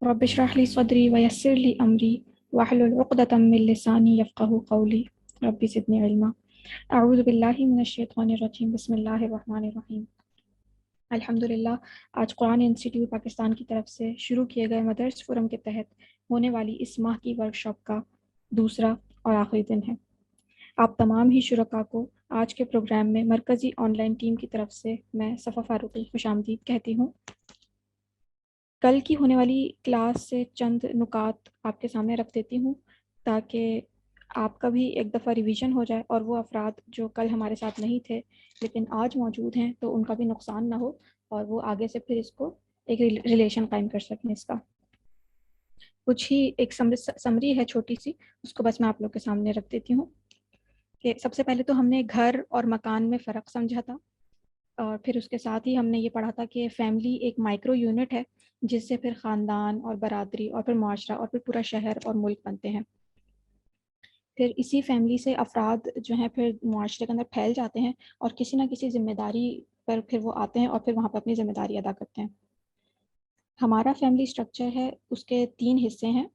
رب اشرح لي صدري ويسر لي أمري واحلل عقدة من لساني يفقهوا قولي رب زدني علما أعوذ بالله من الشیطان الرجیم بسم اللہ الرحمن الرحیم الحمدللہ۔ آج قرآن انسٹیٹیوٹ پاکستان کی طرف سے شروع کیے گئے مدرس فورم کے تحت ہونے والی اس ماہ کی ورکشاپ کا دوسرا اور آخری دن ہے۔ آپ تمام ہی شرکاء کو آج کے پروگرام میں مرکزی آن لائن ٹیم کی طرف سے میں صفا فاروقی خوش آمدید کہتی ہوں۔ کل کی ہونے والی کلاس سے چند نکات آپ کے سامنے رکھ دیتی ہوں تاکہ آپ کا بھی ایک دفعہ ریویژن ہو جائے، اور وہ افراد جو کل ہمارے ساتھ نہیں تھے لیکن آج موجود ہیں تو ان کا بھی نقصان نہ ہو، اور وہ آگے سے پھر اس کو ایک ریلیشن قائم کر سکیں۔ اس کا کچھ ہی ایک سمری ہے چھوٹی سی، اس کو بس میں آپ لوگ کے سامنے رکھ دیتی ہوں کہ سب سے پہلے تو ہم نے گھر اور مکان میں فرق سمجھا تھا، اور پھر اس کے ساتھ ہی ہم نے یہ پڑھا تھا کہ فیملی ایک مائکرو یونٹ ہے جس سے پھر خاندان اور برادری اور پھر معاشرہ اور پھر پورا شہر اور ملک بنتے ہیں۔ پھر اسی فیملی سے افراد جو ہیں پھر معاشرے کے اندر پھیل جاتے ہیں اور کسی نہ کسی ذمہ داری پر پھر وہ آتے ہیں اور پھر وہاں پہ اپنی ذمہ داری ادا کرتے ہیں۔ ہمارا فیملی سٹرکچر ہے، اس کے 3 حصے ہیں۔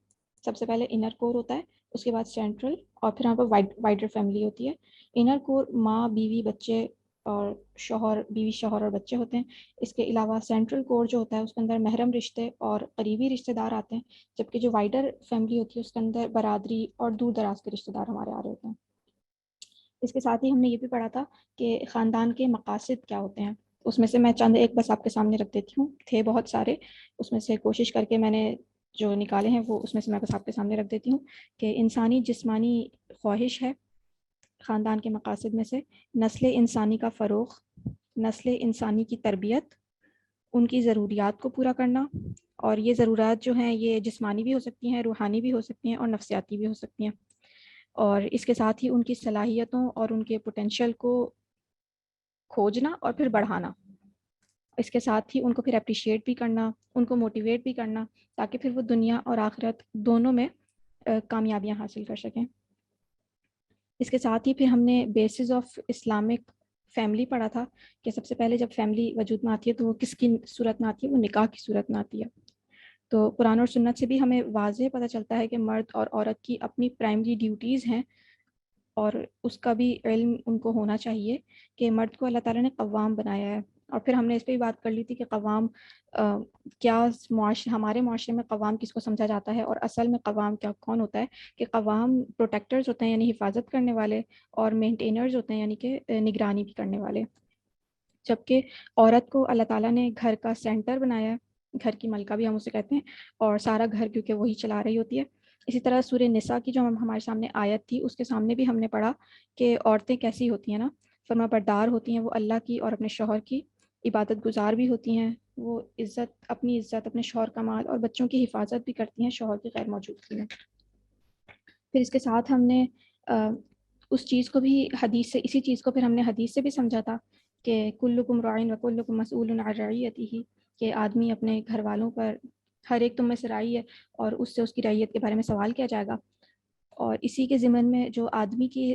سب سے پہلے انر کور ہوتا ہے، اس کے بعد سینٹرل، اور پھر ہمارے پاس وائڈر فیملی ہوتی ہے۔ انر کور ماں، بیوی، بچے اور شوہر، بیوی، شوہر اور بچے ہوتے ہیں۔ اس کے علاوہ سینٹرل کور جو ہوتا ہے اس کے اندر محرم رشتے اور قریبی رشتے دار آتے ہیں، جبکہ جو وائڈر فیملی ہوتی ہے اس کے اندر برادری اور دور دراز کے رشتے دار ہمارے آ رہے ہوتے ہیں۔ اس کے ساتھ ہی ہم نے یہ بھی پڑھا تھا کہ خاندان کے مقاصد کیا ہوتے ہیں۔ اس میں سے میں چند ایک بس آپ کے سامنے رکھ دیتی ہوں، تھے بہت سارے، اس میں سے کوشش کر کے میں نے جو نکالے ہیں وہ اس میں سے میں بس آپ کے سامنے رکھ دیتی ہوں کہ انسانی جسمانی خواہش ہے خاندان کے مقاصد میں سے، نسل انسانی کا فروغ، نسل انسانی کی تربیت، ان کی ضروریات کو پورا کرنا، اور یہ ضروریات جو ہیں یہ جسمانی بھی ہو سکتی ہیں، روحانی بھی ہو سکتی ہیں اور نفسیاتی بھی ہو سکتی ہیں، اور اس کے ساتھ ہی ان کی صلاحیتوں اور ان کے پوٹینشیل کو کھوجنا اور پھر بڑھانا۔ اس کے ساتھ ہی ان کو پھر اپریشیٹ بھی کرنا، ان کو موٹیویٹ بھی کرنا، تاکہ پھر وہ دنیا اور آخرت دونوں میں کامیابیاں حاصل کر سکیں۔ اس کے ساتھ ہی پھر ہم نے بیسز آف اسلامک فیملی پڑھا تھا کہ سب سے پہلے جب فیملی وجود میں آتی ہے تو وہ کس کی صورت میں آتی ہے، وہ نکاح کی صورت میں آتی ہے۔ تو قرآن اور سنت سے بھی ہمیں واضح پتہ چلتا ہے کہ مرد اور عورت کی اپنی پرائمری ڈیوٹیز ہیں، اور اس کا بھی علم ان کو ہونا چاہیے کہ مرد کو اللہ تعالیٰ نے قوام بنایا ہے۔ اور پھر ہم نے اس پہ بھی بات کر لی تھی کہ قوام کیا ہمارے معاشرے میں قوام کس کو سمجھا جاتا ہے، اور اصل میں قوام کیا کون ہوتا ہے، کہ قوام پروٹیکٹرز ہوتے ہیں یعنی حفاظت کرنے والے، اور مینٹینرز ہوتے ہیں یعنی کہ نگرانی بھی کرنے والے، جبکہ عورت کو اللہ تعالیٰ نے گھر کا سینٹر بنایا ہے، گھر کی ملکہ بھی ہم اسے کہتے ہیں، اور سارا گھر کیونکہ وہی چلا رہی ہوتی ہے۔ اسی طرح سورہ نساء کی جو ہمارے سامنے آیت تھی اس کے سامنے بھی ہم نے پڑھا کہ عورتیں کیسی ہوتی ہیں نا، فرما بردار ہوتی ہیں وہ اللہ کی اور اپنے شوہر کی، عبادت گزار بھی ہوتی ہیں، وہ اپنی عزت، اپنے شوہر کا مال اور بچوں کی حفاظت بھی کرتی ہیں شوہر کی غیر موجودگی میں۔ پھر اس کے ساتھ ہم نے اس چیز کو بھی حدیث سے، اسی چیز کو پھر ہم نے حدیث سے بھی سمجھا تھا کہ کلکم راعٍ وکلکم مسئول عن رعیتہ، کہ آدمی اپنے گھر والوں پر، ہر ایک تم میں سے راعی ہے اور اس سے اس کی رعیت کے بارے میں سوال کیا جائے گا۔ اور اسی کے ضمن میں جو آدمی کی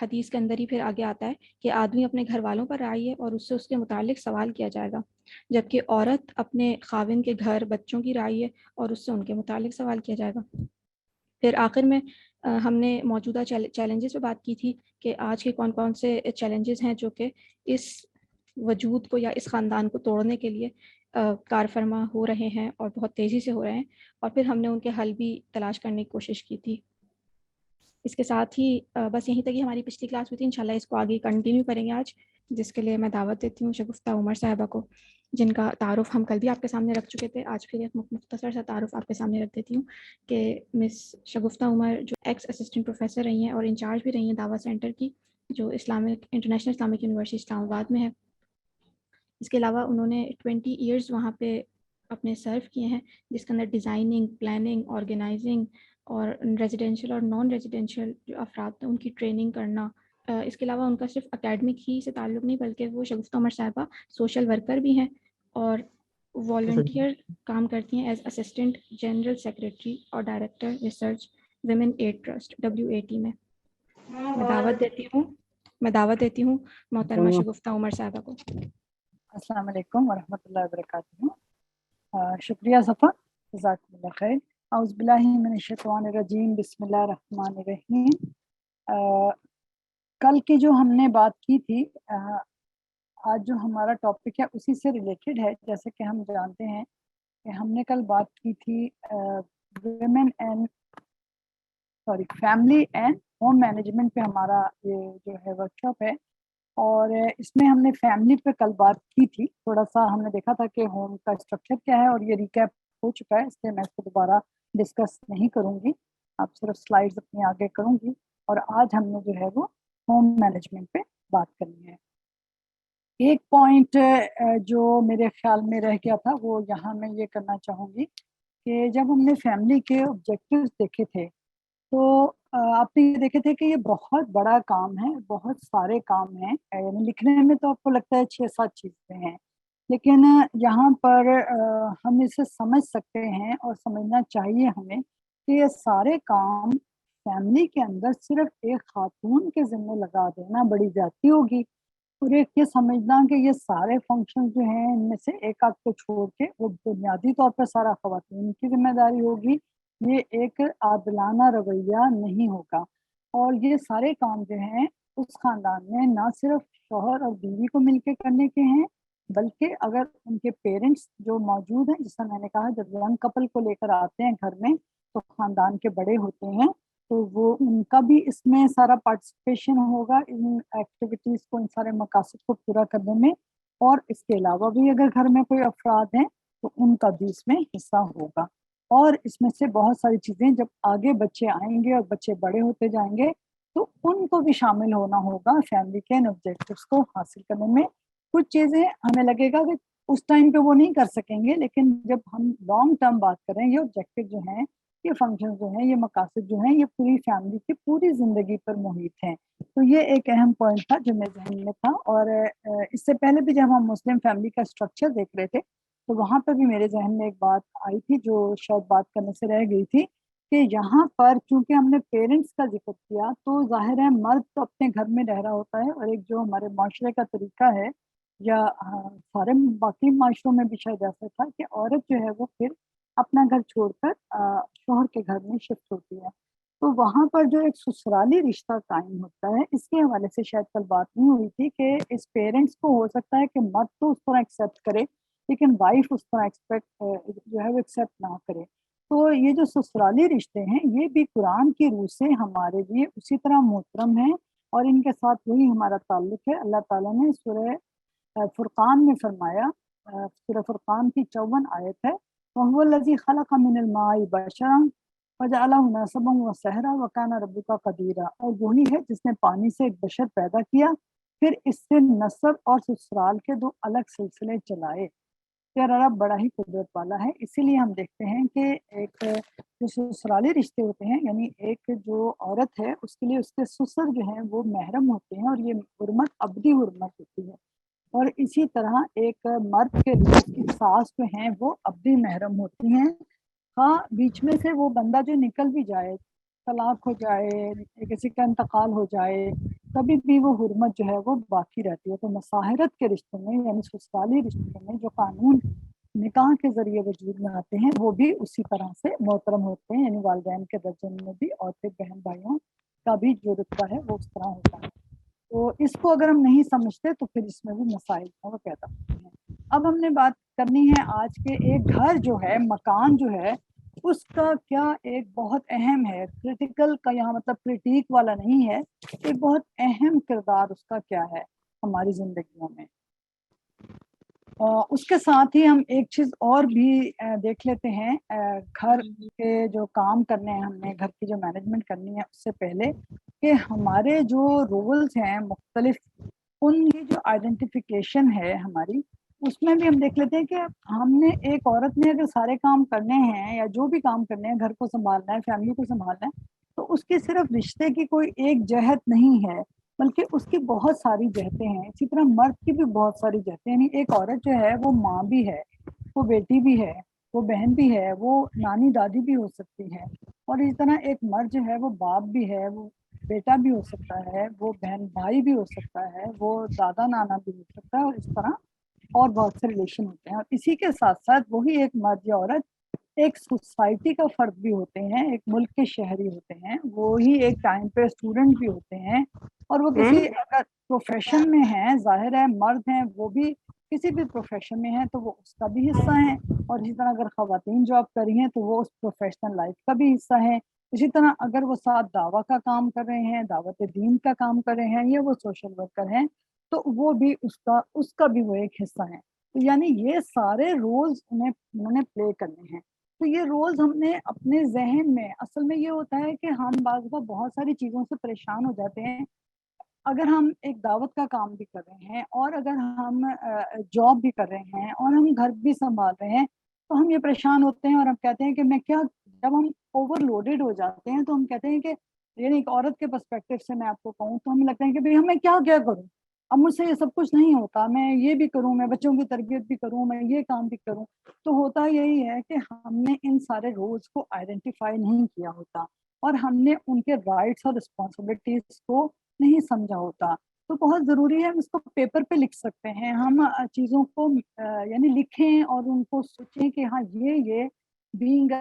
حدیث کے اندر ہی پھر آگے آتا ہے کہ آدمی اپنے گھر والوں پر راعی ہے اور اس سے اس کے متعلق سوال کیا جائے گا، جبکہ عورت اپنے خاوند کے گھر، بچوں کی راعی ہے اور اس سے ان کے متعلق سوال کیا جائے گا۔ پھر آخر میں ہم نے موجودہ چیلنجز پہ بات کی تھی کہ آج کے کون کون سے چیلنجز ہیں جو کہ اس وجود کو یا اس خاندان کو توڑنے کے لیے کار فرما ہو رہے ہیں اور بہت تیزی سے ہو رہے ہیں، اور پھر ہم نے ان کے حل بھی تلاش کرنے کی کوشش کی تھی۔ اس کے ساتھ ہی بس یہیں تک ہی ہماری پچھلی کلاس ہوئی تھی، انشاءاللہ اس کو آگے کنٹینیو کریں گے آج، جس کے لیے میں دعوت دیتی ہوں شگفتہ عمر صاحبہ کو، جن کا تعارف ہم کل بھی آپ کے سامنے رکھ چکے تھے۔ آج پھر ایک مختصر سا تعارف آپ کے سامنے رکھ دیتی ہوں کہ مس شگفتہ عمر جو ایکس اسسٹنٹ پروفیسر رہی ہیں اور انچارج بھی رہی ہیں دعوت سینٹر کی، جو انٹرنیشنل اسلامک یونیورسٹی اسلام آباد میں ہے۔ اس کے علاوہ انہوں نے 20 ایئرز وہاں پہ اپنے سرو کیے ہیں، جس کے اندر ڈیزائننگ، پلاننگ، آرگنائزنگ اور ریزیڈینشیل اور نان ریزیڈینشیل جو افراد ہیں ان کی ٹریننگ کرنا۔ اس کے علاوہ ان کا صرف اکیڈمک ہی سے تعلق نہیں، بلکہ وہ شگفتہ عمر صاحبہ سوشل ورکر بھی ہیں اور والنٹیئر کام کرتی ہیں ایز اسسٹنٹ جنرل سیکریٹری اور director research women aid trust WAT میں۔ میں دعوت دیتی ہوں محترمہ شگفتہ عمر صاحبہ کو۔ السلام علیکم ورحمۃ اللہ وبرکاتہ۔ شکریہ صفا، جزاک اللہ خیر. اعوذ باللہ من الشیطان الرجیم. بسم اللہ الرحمن الرحیم. کل کی جو ہم نے بات کی تھی، آج جو ہمارا ٹاپک ہے اسی سے ریلیٹڈ ہے. جیسے کہ ہم جانتے ہیں کہ ہم نے کل بات کی تھی women and family and home management پہ ہمارا یہ جو ہے ورک شاپ ہے. اور اس میں ہم نے فیملی پہ کل بات کی تھی. تھوڑا سا ہم نے دیکھا تھا کہ ہوم کا اسٹرکچر کیا ہے، اور یہ ریکیپ ہو چکا ہے، اس لیے میں اس کو دوبارہ ڈسکس نہیں کروں گی. آپ صرف سلائیڈز اپنے آگے کروں گی. اور آج ہم نے جو ہے وہ ہوم مینجمنٹ پہ بات کرنی ہے. ایک پوائنٹ جو میرے خیال میں رہ گیا تھا وہ یہاں میں یہ کرنا چاہوں گی کہ جب ہم نے فیملی کے آبجیکٹیوز دیکھے تھے تو آپ نے یہ دیکھے تھے کہ یہ بہت بڑا کام ہے، بہت سارے کام ہیں. یعنی لکھنے میں تو آپ کو لگتا ہے 6-7 چیزیں ہیں، لیکن یہاں پر ہم اسے سمجھ سکتے ہیں اور سمجھنا چاہیے ہمیں کہ یہ سارے کام فیملی کے اندر صرف ایک خاتون کے ذمہ لگا دینا بڑی زیادتی ہوگی. اور ایک یہ سمجھنا کہ یہ سارے فنکشن جو ہیں ان میں سے ایک آدھ کو چھوڑ کے وہ بنیادی طور پر سارا خواتین کی ذمہ داری ہوگی، یہ ایک عادلانہ رویہ نہیں ہوگا. اور یہ سارے کام جو ہیں اس خاندان میں نہ صرف شوہر اور بیوی کو مل کے کرنے کے ہیں، بلکہ اگر ان کے پیرنٹس جو موجود ہیں، جیسا میں نے کہا جب ینگ کپل کو لے کر آتے ہیں گھر میں تو خاندان کے بڑے ہوتے ہیں تو وہ ان کا بھی اس میں سارا پارٹیسپیشن ہوگا ان ایکٹیویٹیز کو، ان سارے مقاصد کو پورا کرنے میں. اور اس کے علاوہ بھی اگر گھر میں کوئی افراد ہیں تو ان کا بھی اس میں حصہ ہوگا. اور اس میں سے بہت ساری چیزیں جب آگے بچے آئیں گے اور بچے بڑے ہوتے جائیں گے تو ان کو بھی شامل ہونا ہوگا فیملی کے آبجیکٹیوز کو حاصل کرنے میں. کچھ چیزیں ہمیں لگے گا کہ اس ٹائم پہ وہ نہیں کر سکیں گے، لیکن جب ہم لانگ ٹرم بات کریں یہ آبجیکٹیو جو ہیں، یہ فنکشن جو ہیں، یہ مقاصد جو ہیں، یہ پوری فیملی کی پوری زندگی پر محیط ہیں. تو یہ ایک اہم پوائنٹ تھا جو میرے ذہن میں تھا. اور اس سے پہلے بھی جب ہم مسلم فیملی کا اسٹرکچر دیکھ رہے تھے تو وہاں پہ بھی میرے ذہن میں ایک بات آئی تھی جو شاید بات کرنے سے رہ گئی تھی کہ یہاں پر چونکہ ہم نے پیرنٹس کا ذکر کیا تو ظاہر ہے مرد تو اپنے گھر میں رہ رہا ہوتا ہے، اور ایک جو ہمارے معاشرے کا طریقہ ہے یا سارے باقی معاشروں میں بھی شاید ایسا تھا کہ عورت جو ہے وہ پھر اپنا گھر چھوڑ کر شوہر کے گھر میں شفٹ ہوتی ہے. تو وہاں پر جو ایک سسرالی رشتہ قائم ہوتا ہے، اس کے حوالے سے شاید کل بات نہیں ہوئی تھی کہ اس پیرنٹس کو ہو سکتا ہے کہ مرد تو اس طرح ایکسیپٹ کرے لیکن وائف اس طرح جو ہے وہ ایکسیپٹ نہ کرے. تو یہ جو سسرالی رشتے ہیں یہ بھی قرآن کی روح سے ہمارے لیے اسی طرح محترم ہیں، اور ان کے ساتھ وہی ہمارا تعلق ہے. اللہ تعالیٰ نے سورہ فرقان میں فرمایا، سورہ فرقان کی 54 آیت ہے، وَهُوَ الَّذِي خَلَقَ مِنَ الْمَاءِ بَشَرًا وَجَعَلَهُ نَسَبًا وَصِهْرًا وَكَانَ رَبُّكَ قَدِيرًا. اور وہی ہے جس نے پانی سے ایک بشر پیدا کیا، پھر اس سے نسب اور سسرال کے دو الگ سلسلے چلائے. پیارا رب بڑا ہی قدرت والا ہے. اسی لیے ہم دیکھتے ہیں کہ ایک جو سسرالی رشتے ہوتے ہیں، یعنی ایک جو عورت ہے اس کے لیے اس کے سسر جو ہیں وہ محرم ہوتے ہیں، اور یہ حرمت ابدی حرمت ہوتی ہے. اور اسی طرح ایک مرد کے لیے اس کی ساس جو ہیں وہ ابدی محرم ہوتی ہیں. ہاں بیچ میں سے وہ بندہ جو نکل بھی جائے، طلاق ہو جائے، کسی کا انتقال ہو جائے، کبھی بھی وہ حرمت جو ہے وہ باقی رہتی ہے. تو مساہرت کے رشتوں میں یعنی سسرالی رشتوں میں جو قانون نکاح کے ذریعے وجود میں آتے ہیں وہ بھی اسی طرح سے محترم ہوتے ہیں. یعنی والدین کے درجے میں بھی اور پھر بہن بھائیوں کا بھی جو رتبہ ہے وہ اس طرح ہوتا ہے. تو اس کو اگر ہم نہیں سمجھتے تو پھر اس میں بھی مسائل وہ پیدا ہوتے ہیں. اب ہم نے بات کرنی ہے آج کے ایک گھر جو ہے، مکان جو ہے، اس کا کیا ایک بہت اہم ہے. کرٹیکل کا یہاں مطلب کرٹیک والا نہیں ہے، ایک بہت اہم کردار اس کا کیا ہے ہماری زندگیوں میں. اس کے ساتھ ہی ہم ایک چیز اور بھی دیکھ لیتے ہیں. گھر کے جو کام کرنے ہیں، ہم نے گھر کی جو مینجمنٹ کرنی ہے اس سے پہلے کہ ہمارے جو رولز ہیں مختلف، ان کی جو آئیڈینٹیفیکیشن ہے ہماری، اس میں بھی ہم دیکھ لیتے ہیں کہ ہم نے ایک عورت نے اگر سارے کام کرنے ہیں یا جو بھی کام کرنے ہیں، گھر کو سنبھالنا ہے، فیملی کو سنبھالنا ہے، تو اس کی صرف رشتے کی کوئی ایک جہت نہیں ہے بلکہ اس کی بہت ساری جہتیں ہیں. اسی طرح مرد کی بھی بہت ساری جہتیں. یعنی ایک عورت جو ہے وہ ماں بھی ہے، وہ بیٹی بھی ہے، وہ بہن بھی ہے، وہ نانی دادی بھی ہو سکتی ہے. اور اس طرح ایک مرد جو ہے وہ باپ بھی ہے، وہ بیٹا بھی ہو سکتا ہے، وہ بہن بھائی بھی ہو سکتا ہے، وہ دادا نانا بھی ہو سکتا ہے. اور اس طرح اور بہت سے ریلیشن ہوتے ہیں. اور اسی کے ساتھ ساتھ وہی ایک مرد یا عورت ایک سوسائٹی کا فرد بھی ہوتے ہیں, ایک ملک کے شہری ہوتے ہیں, وہ ہی ایک ٹائم پہ اسٹوڈنٹ بھی ہوتے ہیں, اور وہ کسی اگر پروفیشن میں ہیں, ظاہر ہے مرد ہیں وہ بھی کسی بھی پروفیشن میں ہیں تو وہ اس کا بھی حصہ ہیں, اور اسی طرح اگر خواتین جاب کر رہی ہیں تو وہ اس پروفیشنل لائف کا بھی حصہ ہیں. اسی طرح اگر وہ ساتھ دعویٰ کا کام کر رہے ہیں, دعوت دین کا کام کر رہے ہیں, یا وہ سوشل ورکر ہیں تو وہ بھی اس کا بھی وہ ایک حصہ ہے. تو یعنی یہ سارے رولز انہوں نے پلے کرنے ہیں. تو یہ رولز ہم نے اپنے ذہن میں, اصل میں یہ ہوتا ہے کہ ہم بعض دفعہ بہت ساری چیزوں سے پریشان ہو جاتے ہیں. اگر ہم ایک دعوت کا کام بھی کر رہے ہیں, اور اگر ہم جاب بھی کر رہے ہیں, اور ہم گھر بھی سنبھال رہے ہیں, تو ہم یہ پریشان ہوتے ہیں اور ہم کہتے ہیں کہ میں کیا, جب ہم اوور لوڈیڈ ہو جاتے ہیں تو ہم کہتے ہیں کہ یعنی ایک عورت کے پرسپیکٹو سے میں آپ کو کہوں تو ہمیں لگتا ہے کہ ہمیں کیا کروں, اب مجھ سے یہ سب کچھ نہیں ہوتا, میں یہ بھی کروں, میں بچوں کی تربیت بھی کروں, میں یہ کام بھی کروں. تو ہوتا یہی ہے کہ ہم نے ان سارے رولز کو آئیڈینٹیفائی نہیں کیا ہوتا, اور ہم نے ان کے رائٹس اور رسپانسبلٹیز کو نہیں سمجھا ہوتا. تو بہت ضروری ہے ہم اس کو پیپر پہ لکھ سکتے ہیں, ہم چیزوں کو یعنی لکھیں اور ان کو سوچیں کہ ہاں یہ بینگ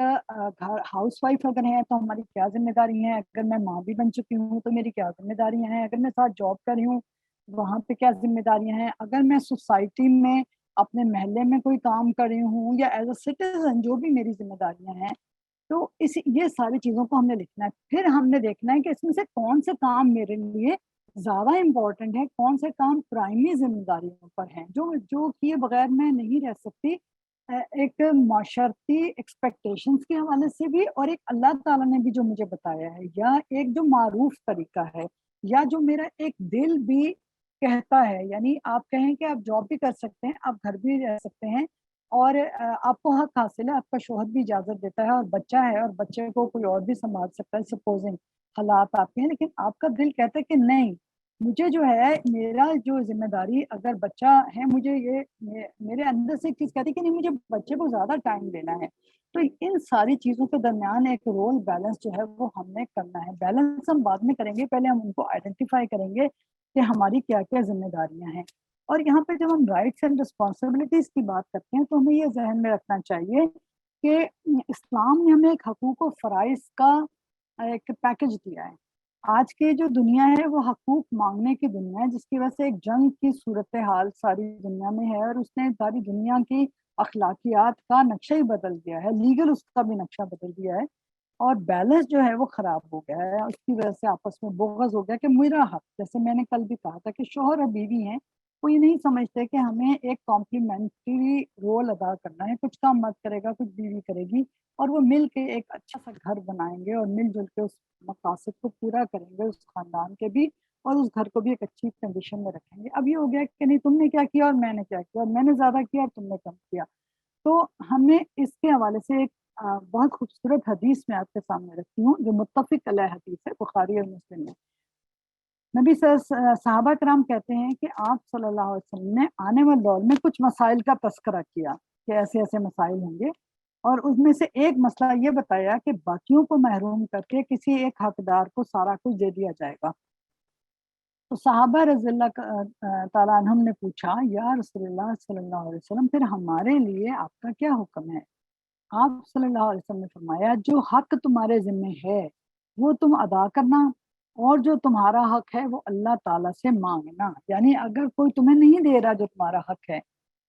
ہاؤس وائف اگر ہیں تو ہماری کیا ذمہ داری ہیں, اگر میں ماں بھی بن چکی ہوں تو میری کیا ذمہ داریاں ہیں, اگر میں ساتھ جاب کر رہی ہوں وہاں پہ کیا ذمہ داریاں ہیں, اگر میں سوسائٹی میں اپنے محلے میں کوئی کام کر رہی ہوں, یا ایز اے سٹیزن جو بھی میری ذمہ داریاں ہیں. تو یہ ساری چیزوں کو ہم نے لکھنا ہے. پھر ہم نے دیکھنا ہے کہ اس میں سے کون سے کام میرے لیے زیادہ امپورٹنٹ ہے, کون سے کام پرائمری ذمہ داریوں پر ہیں جو کیے بغیر میں نہیں رہ سکتی, ایک معاشرتی ایکسپیکٹیشنز کے حوالے سے بھی, اور ایک اللہ تعالیٰ نے بھی جو مجھے بتایا ہے, یا ایک جو معروف طریقہ ہے, یا جو میرا ایک دل بھی کہتا ہے. یعنی آپ کہیں کہ آپ جاب بھی کر سکتے ہیں, آپ گھر بھی رہ سکتے ہیں, اور آپ کو حق حاصل ہے, آپ کا شوہر بھی اجازت دیتا ہے, اور بچہ ہے اور بچے کو کوئی اور بھی سنبھال سکتا ہے, سپوزنگ حالات آپ کے ہیں, لیکن آپ کا دل کہتا ہے کہ نہیں, مجھے جو ہے میرا جو ذمہ داری, اگر بچہ ہے, مجھے یہ میرے اندر سے ایک چیز کہتی ہے کہ نہیں مجھے بچے کو زیادہ ٹائم دینا ہے. تو ان ساری چیزوں کے درمیان ایک رول بیلنس جو ہے وہ ہم نے کرنا ہے. بیلنس ہم بعد میں کریں گے, پہلے ہم ان کو آئیڈینٹیفائی کریں گے کہ ہماری کیا کیا ذمہ داریاں ہیں. اور یہاں پہ جب ہم رائٹس اینڈ رسپانسبلٹیز کی بات کرتے ہیں تو ہمیں یہ ذہن میں رکھنا چاہیے کہ اسلام نے ہمیں ایک حقوق و فرائض کا ایک پیکج دیا ہے. آج کی جو دنیا ہے وہ حقوق مانگنے کی دنیا ہے, جس کی وجہ سے ایک جنگ کی صورتحال ساری دنیا میں ہے, اور اس نے ساری دنیا کی اخلاقیات کا نقشہ ہی بدل دیا ہے, لیگل اس کا بھی نقشہ بدل دیا ہے, اور بیلنس جو ہے وہ خراب ہو گیا ہے. اس کی وجہ سے آپس میں بغض ہو گیا کہ میرا حق, جیسے میں نے کل بھی کہا تھا کہ شوہر اور بیوی ہیں, وہ یہ نہیں سمجھتے کہ ہمیں ایک کمپلیمنٹری رول ادا کرنا ہے, کچھ کام مرد کرے گا کچھ بیوی کرے گی, اور وہ مل کے ایک اچھا سا گھر بنائیں گے, اور مل جل کے اس مقاصد کو پورا کریں گے, اس خاندان کے بھی اور اس گھر کو بھی ایک اچھی کنڈیشن میں رکھیں گے. اب یہ ہو گیا کہ نہیں تم نے کیا کیا اور میں نے کیا کیا, اور میں نے زیادہ کیا اور تم نے کم کیا. تو ہمیں اس کے حوالے سے ایک بہت خوبصورت حدیث میں آپ کے سامنے رکھتی ہوں, جو متفق علیہ حدیث ہے, بخاری اور مسلم میں. نبی صحابہ کرام کہتے ہیں کہ آپ صلی اللہ علیہ وسلم نے آنے والے دور میں کچھ مسائل کا تذکرہ کیا کہ ایسے ایسے مسائل ہوں گے, اور اس میں سے ایک مسئلہ یہ بتایا کہ باقیوں کو محروم کر کے کسی ایک حقدار کو سارا کچھ دے دیا جائے گا. تو صحابہ رضی اللہ تعالیٰ عنہم نے پوچھا, یا رسول اللہ صلی اللہ علیہ وسلم پھر ہمارے لیے آپ کا کیا حکم ہے؟ آپ صلی اللہ علیہ وسلم نے فرمایا, جو حق تمہارے ذمہ ہے وہ تم ادا کرنا, اور جو تمہارا حق ہے وہ اللہ تعالیٰ سے مانگنا. یعنی اگر کوئی تمہیں نہیں دے رہا جو تمہارا حق ہے,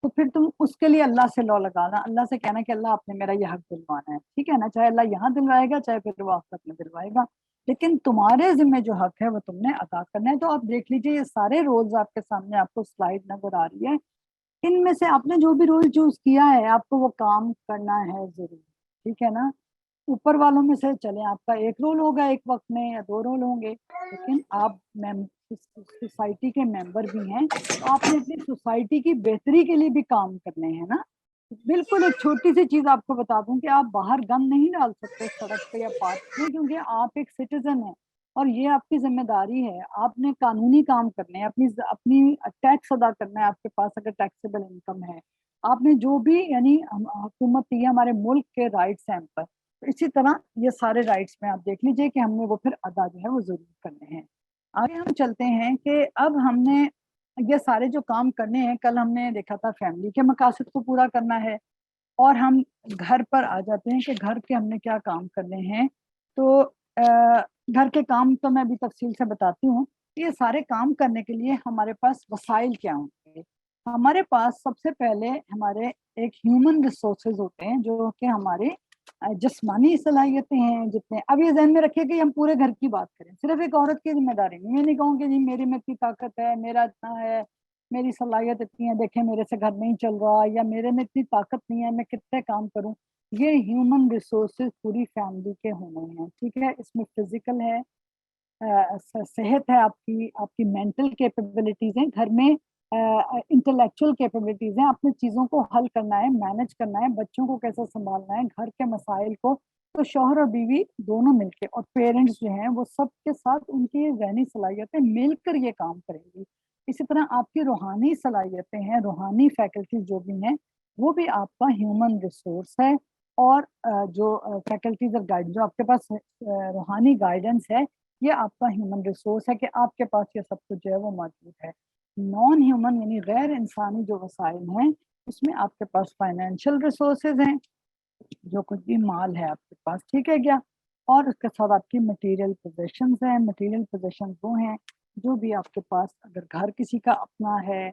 تو پھر تم اس کے لیے اللہ سے لو لگانا, اللہ سے کہنا کہ اللہ آپ نے میرا یہ حق دلوانا ہے, ٹھیک ہے نا, چاہے اللہ یہاں دلوائے گا چاہے پھر وہ آخرت میں دلوائے گا, لیکن تمہارے ذمہ جو حق ہے وہ تم نے ادا کرنا ہے. تو آپ دیکھ لیجئے یہ سارے رولز آپ کے سامنے, آپ کو سلائیڈ نظر آ رہی ہے, ان میں سے آپ نے جو بھی رول چوز کیا ہے آپ کو وہ کام کرنا ہے ضرور, ٹھیک ہے نا. اوپر والوں میں سے چلیں آپ کا ایک رول ہوگا ایک وقت میں, یا 2 رول ہوں گے, لیکن آپ سوسائٹی کے ممبر بھی ہیں, تو آپ نے اپنی سوسائٹی کی بہتری کے لیے بھی کام کرنے ہیں نا. بالکل ایک چھوٹی سی چیز آپ کو بتا دوں کہ آپ باہر گند نہیں ڈال سکتے سڑک پہ یا پارک میں, کیونکہ آپ ایک سٹیزن ہیں اور یہ آپ کی ذمہ داری ہے. آپ نے قانونی کام کرنے ہیں, اپنی ٹیکس ادا کرنا ہے, آپ کے پاس اگر ٹیکسیبل انکم ہے, آپ نے جو بھی یعنی حکومت دی ہے ہمارے ملک کے رائٹس ہیں ہم پر, اسی طرح یہ سارے رائٹس میں آپ دیکھ لیجئے کہ ہم نے وہ پھر ادا جو ہے وہ ضرور کرنے ہیں. آگے ہم چلتے ہیں کہ اب ہم نے یہ سارے جو کام کرنے ہیں, کل ہم نے دیکھا تھا فیملی کے مقاصد کو پورا کرنا ہے, اور ہم گھر پر آ جاتے ہیں کہ گھر کے ہم نے کیا کام کرنے ہیں. تو گھر کے کام تو میں ابھی تفصیل سے بتاتی ہوں. یہ سارے کام کرنے کے لیے ہمارے پاس وسائل کیا ہوں گے. ہمارے پاس سب سے پہلے ہمارے ایک ہیومن ریسورسز ہوتے ہیں جو کہ ہمارے جسمانی صلاحیتیں ہیں. جتنے اب یہ ذہن میں رکھیے کہ ہم پورے گھر کی بات کریں, صرف ایک عورت کی ذمہ داری نہیں. یہ نہیں کہوں کہ جی میرے میں اتنی طاقت ہے, میرا اتنا ہے, میری صلاحیت اتنی ہے, دیکھیں میرے سے گھر نہیں چل رہا, یا میرے میں اتنی طاقت نہیں ہے, میں کتنے کام کروں. یہ ہیومن ریسورسز پوری فیملی کے ہونے ہیں. ٹھیک ہے, اس میں فزیکل ہے, صحت ہے, آپ کی مینٹل کیپیبلٹیز ہیں, گھر میں انٹلیکچوئل کیپیبلٹیز ہیں, اپنی چیزوں کو حل کرنا ہے, مینج کرنا ہے, بچوں کو کیسے سنبھالنا ہے, گھر کے مسائل کو. تو شوہر اور بیوی دونوں مل کے, اور پیرنٹس جو ہیں وہ سب کے ساتھ ان کی ذہنی صلاحیتیں مل کر یہ کام کریں گی. اسی طرح آپ کی روحانی صلاحیتیں ہیں, روحانی فیکلٹیز جو بھی ہیں وہ بھی آپ کا ہیومن ریسورس ہے. اور جو فیکلٹیز اور گائیڈ جو آپ کے پاس روحانی گائیڈنس ہے, یہ آپ کا ہیومن ریسورس ہے کہ آپ کے پاس یہ سب کچھ جو ہے وہ موجود ہے. نان ہیومن یعنی غیر انسانی جو وسائل ہیں, اس میں آپ کے پاس فائنینشیل ریسورسز ہیں, جو کچھ بھی مال ہے آپ کے پاس, ٹھیک ہے کیا. اور اس کے ساتھ آپ کی مٹیریل پوزیشنز ہیں. مٹیریل پوزیشنز وہ ہیں جو بھی آپ کے پاس, اگر گھر کسی کا اپنا ہے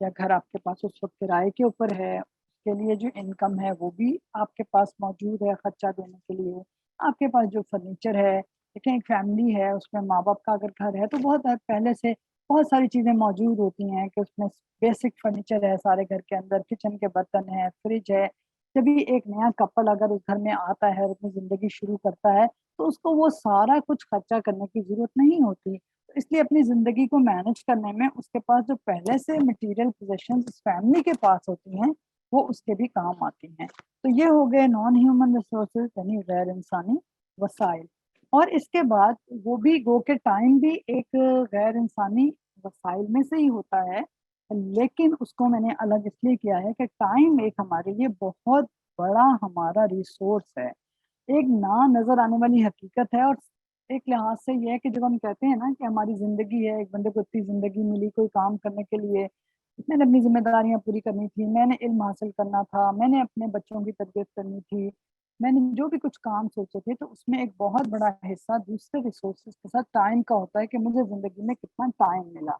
یا گھر آپ کے پاس اس وقت کرائے کے اوپر ہے, اس کے لیے جو انکم ہے وہ بھی آپ کے پاس موجود ہے خرچہ دینے کے لیے. آپ کے پاس جو فرنیچر ہے, دیکھیں ایک فیملی ہے, اس میں ماں باپ کا اگر گھر ہے تو بہت پہلے سے بہت ساری چیزیں موجود ہوتی ہیں کہ اس میں بیسک فرنیچر ہے سارے گھر کے اندر, کچن کے برتن ہے, فریج ہے. جبھی ایک نیا کپل اگر اس گھر میں آتا ہے اور اپنی زندگی شروع کرتا ہے تو اس کو وہ سارا کچھ خرچہ کرنے کی ضرورت نہیں ہوتی. اس لیے اپنی زندگی کو مینج کرنے میں اس کے پاس جو پہلے سے مٹیریل پوزیشنز اس فیملی کے پاس ہوتی ہیں وہ اس کے بھی کام آتی ہیں. تو یہ ہو گئے نان ہیومن ریسورسز یعنی غیر انسانی وسائل. اور اس کے بعد وہ بھی گو کہ ٹائم بھی ایک غیر انسانی وسائل میں سے ہی ہوتا ہے, لیکن اس کو میں نے الگ اس لیے کیا ہے کہ ٹائم ایک ہمارے لیے بہت بڑا ہمارا ریسورس ہے, ایک نہ نظر آنے والی حقیقت ہے. اور ایک لحاظ سے یہ ہے کہ جب ہم کہتے ہیں نا کہ ہماری زندگی ہے, ایک بندے کو اتنی زندگی ملی کوئی کام کرنے کے لیے, میں نے اپنی ذمہ داریاں پوری کرنی تھی, میں نے علم حاصل کرنا تھا, میں نے اپنے بچوں کی تربیت کرنی تھی, میں نے جو بھی کچھ کام سوچے تھے, تو اس میں ایک بہت بڑا حصہ دوسرے ریسورسز کے ساتھ ٹائم کا ہوتا ہے کہ مجھے زندگی میں کتنا ٹائم ملا.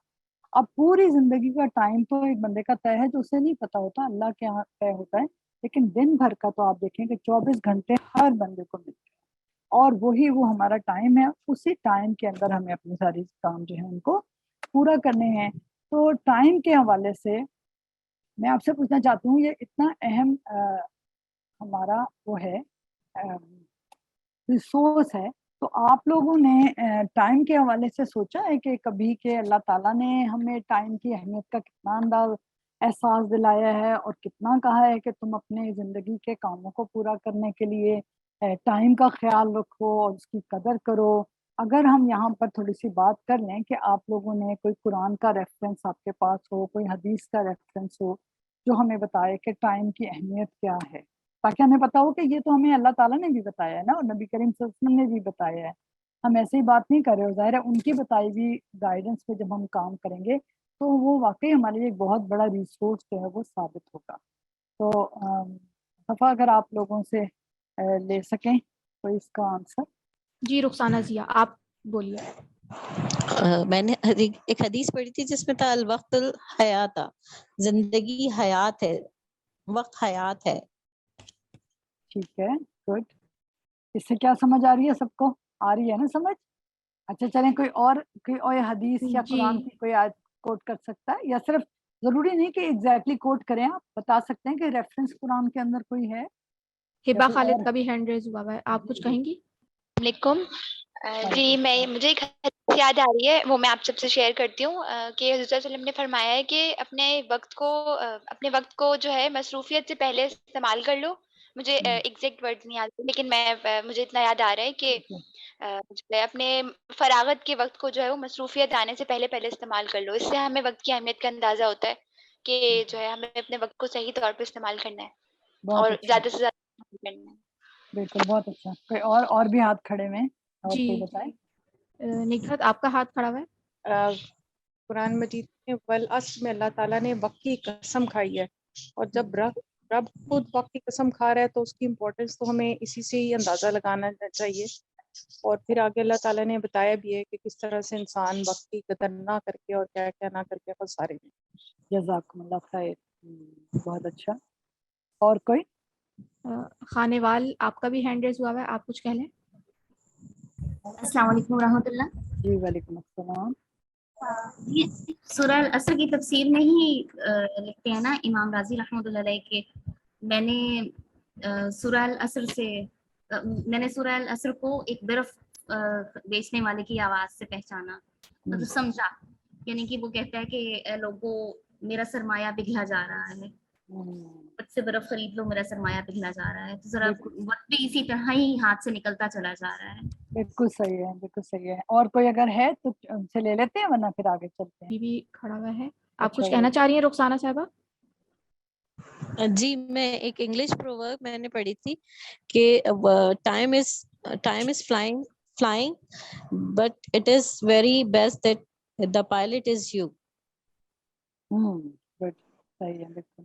اب پوری زندگی کا ٹائم تو ایک بندے کا طے ہے جو اسے نہیں پتا ہوتا, اللہ کے یہاں طے ہوتا ہے, لیکن دن بھر کا تو آپ دیکھیں کہ 24 گھنٹے ہر بندے کو ملتے ہیں, اور وہی وہ ہمارا ٹائم ہے. اسی ٹائم کے اندر ہمیں اپنے ساری کام جو ہے ان کو پورا کرنے ہیں. تو ٹائم کے حوالے سے میں آپ سے پوچھنا چاہتی ہوں, یہ اتنا اہم ہمارا وہ ہے ریسورس ہے, تو آپ لوگوں نے ٹائم کے حوالے سے سوچا ہے کہ کبھی کہ اللہ تعالیٰ نے ہمیں ٹائم کی اہمیت کا کتنا انداز احساس دلایا ہے, اور کتنا کہا ہے کہ تم اپنے زندگی کے کاموں کو پورا کرنے کے لیے ٹائم کا خیال رکھو اور اس کی قدر کرو. اگر ہم یہاں پر تھوڑی سی بات کر لیں کہ آپ لوگوں نے کوئی قرآن کا ریفرنس آپ کے پاس ہو, کوئی حدیث کا ریفرنس ہو جو ہمیں بتائے کہ ٹائم کی اہمیت کیا ہے, تاکہ ہمیں پتا ہو کہ یہ تو ہمیں اللہ تعالیٰ نے بھی بتایا ہے نا, اور نبی کریم صلی اللہ علیہ وسلم نے بھی بتایا ہے. ہم ایسے ہی بات نہیں کر رہے, اور ظاہر ہے ان کی بتائی ہوئی گائیڈنس پہ جب ہم کام کریں گے تو وہ واقعی ہمارے لیے ایک بہت بڑا ریسورس جو ہے وہ ثابت ہوگا. تو صفا اگر آپ لوگوں سے لے سکیں تو اس کا آنسر. جی رخسانہ ضیا آپ بولیے. میں نے ایک حدیث پڑھی تھی جس میں تھا الوقت الحیات, زندگی حیات ہے, وقت حیات ہے. ٹھیک ہے, گڈ. اس سے کیا سمجھ آ رہی ہے, سب کو آ رہی ہے نا سمجھ؟ اچھا چلیں, کوئی اور حدیث یا جی قرآن کی کوئی آیت کوٹ کر سکتا ہے, یا صرف ضروری نہیں کہ ایگزیکٹلی کوٹ کریں, آپ بتا سکتے ہیں کہ ریفرنس قرآن کے اندر کوئی ہے یا ہبا کوئی اور خالد ہے؟ کا بھی ہینڈ ریز ہوا ہے, آپ کچھ کہیں گی؟ علیکم. جی مجھے ایک حدیث یاد آ رہی ہے, وہ میں آپ سب سے شیئر کرتی ہوں کہ حضرت صلی اللہ علیہ وسلم نے فرمایا ہے کہ اپنے وقت کو جو ہے مصروفیت سے پہلے استعمال کر لو. مجھے ایگزیکٹ ورڈ نہیں آتے, لیکن مجھے اتنا یاد آ رہا ہے کہ اپنے فراغت کے وقت کو جو ہے وہ مصروفیت آنے سے پہلے استعمال کر لو. اس سے ہمیں وقت کی اہمیت کا اندازہ ہوتا ہے کہ جو ہے ہمیں اپنے وقت کو صحیح طور پہ استعمال کرنا ہے اور زیادہ سے زیادہ کرنا ہے. بالکل, بہت اچھا. کوئی اور بھی ہاتھ کھڑے میں, اور جی کوئی بتائیں. نکھت آپ کا ہاتھ کھڑا ہوا ہے. قرآن مجید میں والعصر میں اللہ تعالیٰ نے وقت کی قسم کھائی ہے, اور جب رب خود وقت کی قسم کھا رہا ہے تو اس کی امپورٹنس تو ہمیں اسی سے ہی اندازہ لگانا چاہیے. اور پھر آگے اللہ تعالیٰ نے بتایا بھی ہے کہ کس طرح سے انسان وقت کی قدر نہ کر کے اور کیا کیا نہ کر کے خسارے میں. جزاکم اللہ خیر. بہت اچھا. اور کوئی؟ خانے وال آپ کا بھی ہینڈ ریز ہوا ہے, آپ کچھ کہہ لیں. السلام علیکم ورحمۃ اللہ. جی وعلیکم السلام. یہ سورہ العصر کی تفسیر میں ہی لکھتے ہیں نا امام راضی رحمۃ اللہ علیہ کہ میں نے سورہ العصر کو ایک برف بیچنے والے کی آواز سے پہچانا, مطلب سمجھا, یعنی کہ وہ کہتا ہے کہ لوگوں میرا سرمایہ پگھلا جا رہا ہے, مجھ سے برف خرید لو, میرا سرمایہ پگھلا جا رہا ہے. تو ذرا وقت بھی اسی طرح ہی ہاتھ سے نکلتا چلا جا رہا ہے. بالکل صحیح ہے, بالکل صحیح ہے. اور کوئی اگر ہے تو ان سے لے لیتے ہیں ورنہ پھر آگے چلتے ہیں. بھی کھڑا ہوا ہے, آپ کچھ کہنا چاہ رہی ہیں رخسانہ صاحبہ؟ جی میں ایک انگلش پروورب میں نے پڑھی تھی کہ time is flying but it is very best that the pilot is you. Good, صحیح ہے بالکل.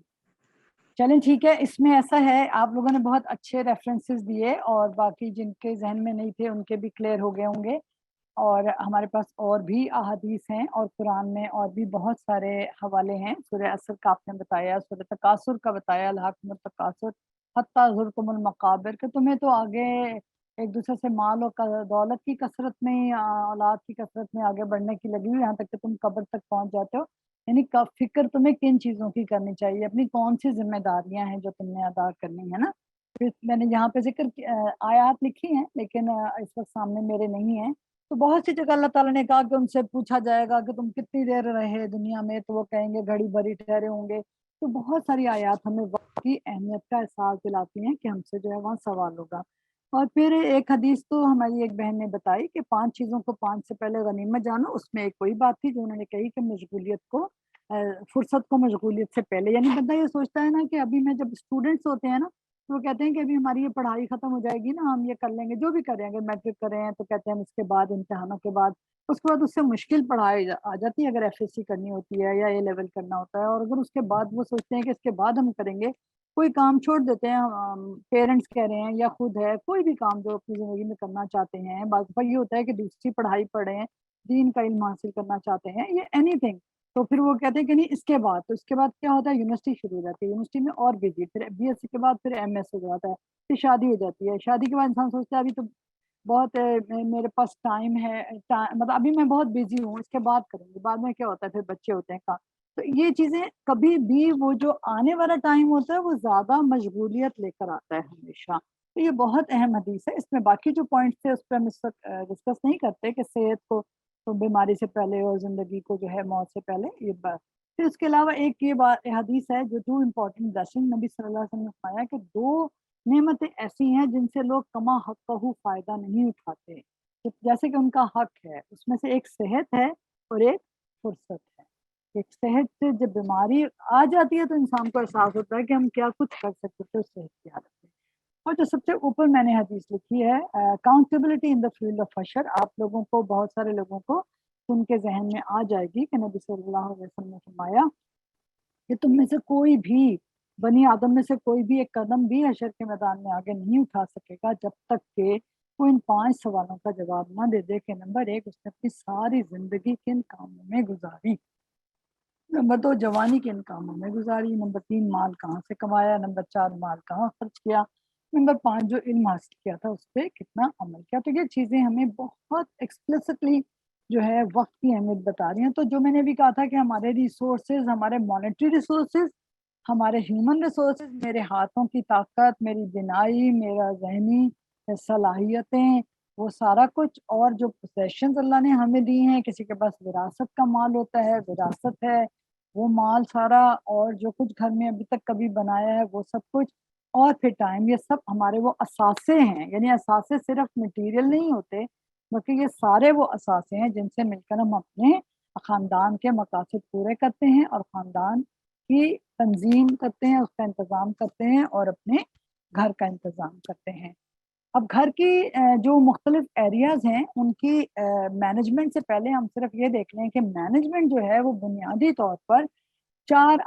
چلیں ٹھیک ہے. اس میں ایسا ہے آپ لوگوں نے بہت اچھے ریفرنسز دیے اور باقی جن کے ذہن میں نہیں تھے ان کے بھی کلیئر ہو گئے ہوں گے. اور ہمارے پاس اور بھی احادیث ہیں اور قرآن میں اور بھی بہت سارے حوالے ہیں. سورہ عصر کا آپ نے بتایا, سورہ تکاثر کا بتایا, الہاکم التکاثر حتی زرتم المقابر, کہ تمہیں تو آگے ایک دوسرے سے مال اور دولت کی کثرت میں, اولاد کی کثرت میں آگے بڑھنے کی لگی ہوئی, یہاں تک کہ تم قبر تک پہنچ جاتے ہو. یعنی فکر تمہیں کن چیزوں کی کرنی چاہیے, اپنی کون سی ذمہ داریاں ہیں جو تم نے ادا کرنی ہے نا. پھر میں نے یہاں پہ ذکر آیات لکھی ہیں لیکن اس وقت سامنے میرے نہیں ہیں. تو بہت سی جگہ اللہ تعالیٰ نے کہا کہ ان سے پوچھا جائے گا کہ تم کتنی دیر رہے دنیا میں, تو وہ کہیں گے گھڑی بھری ٹھہرے ہوں گے. تو بہت ساری آیات ہمیں وقت کی اہمیت کا احساس دلاتی ہیں کہ ہم سے جو ہے وہاں سوال ہوگا. اور پھر ایک حدیث تو ہماری ایک بہن نے بتائی کہ 5 چیزوں کو 5 سے پہلے غنیمت جانو. اس میں ایک کوئی بات تھی جو انہوں نے کہی کہ مشغولیت کو, فرصت کو مشغولیت سے پہلے. یعنی بندہ یہ سوچتا ہے نا کہ ابھی میں جب اسٹوڈنٹس ہوتے ہیں نا تو وہ کہتے ہیں کہ ابھی ہماری یہ پڑھائی ختم ہو جائے گی نا, ہم یہ کر لیں گے جو بھی کریں گے, میٹرک کریں ہیں تو کہتے ہیں اس کے بعد امتحانوں کے بعد, اس کے بعد اس سے مشکل پڑھائی آ جاتی ہے اگر ایف ایس سی کرنی ہوتی ہے یا اے لیول کرنا ہوتا ہے. اور اگر اس کے بعد وہ سوچتے ہیں کہ اس کے بعد ہم کریں گے, کوئی کام چھوڑ دیتے ہیں, پیرنٹس کہہ رہے ہیں یا خود ہے, کوئی بھی کام جو اپنی زندگی میں کرنا چاہتے ہیں. بعض دفعہ یہ ہوتا ہے کہ دوسری پڑھائی پڑھیں, دین کا علم حاصل کرنا چاہتے ہیں, یہ اینی تھنگ. تو پھر وہ کہتے ہیں کہ نہیں اس کے بعد, تو اس کے بعد کیا ہوتا ہے, یونیورسٹی شروع ہو جاتی ہے, یونیورسٹی میں اور بزی, پھر بی ایس سی کے بعد پھر ایم ایس ہو جاتا ہے, پھر شادی ہو جاتی ہے. شادی کے بعد انسان سوچتا ہے ابھی تو بہت میرے پاس ٹائم ہے, مطلب ابھی میں بہت بزی ہوں, اس کے بعد کروں گی. بعد میں کیا ہوتا ہے, پھر بچے ہوتے ہیں کام. تو یہ چیزیں کبھی بھی وہ جو آنے والا ٹائم ہوتا ہے وہ زیادہ مشغولیت لے کر آتا ہے ہمیشہ. تو یہ بہت اہم حدیث ہے. اس میں باقی جو پوائنٹس تھے اس پہ ہم اس وقت ڈسکس نہیں کرتے کہ صحت کو تو بیماری سے پہلے اور زندگی کو جو ہے موت سے پہلے, یہ بات. پھر اس کے علاوہ ایک یہ بات حدیث ہے جو 2 امپورٹنٹ بلیسنگ نبی صلی اللہ علیہ وسلم نے فرمایا کہ 2 نعمتیں ایسی ہیں جن سے لوگ کما حق کا فائدہ نہیں اٹھاتے, جیسے کہ ان کا حق ہے. اس میں سے ایک صحت ہے اور ایک فرصت ہے. ایک صحت سے جب بیماری آ جاتی ہے تو انسان کو احساس ہوتا ہے کہ ہم کیا کچھ کر سکتے تھے اس صحت کی حالت میں. اور جو سب سے اوپر میں نے حدیث لکھی ہے, accountability in the field of حشر. آپ لوگوں کو, بہت سارے لوگوں کو ان کے ذہن میں آ جائے گی کہ نبی صلی اللہ علیہ وسلم نے فرمایا کہ تم میں سے کوئی بھی, بنی آدم میں سے کوئی بھی ایک قدم بھی حشر کے میدان میں آگے نہیں اٹھا سکے گا جب تک کہ وہ ان 5 سوالوں کا جواب نہ دے دے کہ نمبر 1 اس نے اپنی ساری زندگی کن کاموں میں گزاری, نمبر 2 جوانی کن کاموں میں گزاری, نمبر 3 مال کہاں سے کمایا, نمبر 4 مال کہاں خرچ کیا, نمبر 5 جو علم حاصل کیا تھا اس پہ کتنا عمل کیا. تو یہ چیزیں ہمیں بہت ایکسپلسٹلی جو ہے وقت کی اہمیت بتا رہی ہیں. تو جو میں نے بھی کہا تھا کہ ہمارے ریسورسز, ہمارے مانیٹری ریسورسز, ہمارے ہیومن ریسورسز, میرے ہاتھوں کی طاقت, میری بینائی, میرا ذہنی صلاحیتیں, وہ سارا کچھ, اور جو پوزیشنز اللہ نے ہمیں دی ہیں, کسی کے پاس وراثت کا مال ہوتا ہے, وراثت ہے وہ مال سارا, اور جو کچھ گھر میں ابھی تک کبھی بنایا ہے وہ سب کچھ, اور پھر ٹائم, یہ سب ہمارے وہ اثاثے ہیں. یعنی اثاثے صرف مٹیریل نہیں ہوتے بلکہ یہ سارے وہ اثاثے ہیں جن سے مل کر ہم اپنے خاندان کے مقاصد پورے کرتے ہیں اور خاندان کی تنظیم کرتے ہیں, اس کا انتظام کرتے ہیں اور اپنے گھر کا انتظام کرتے ہیں. اب گھر کی جو مختلف ایریاز ہیں ان کی مینجمنٹ سے پہلے ہم صرف یہ دیکھ لیں کہ مینجمنٹ جو ہے وہ بنیادی طور پر 4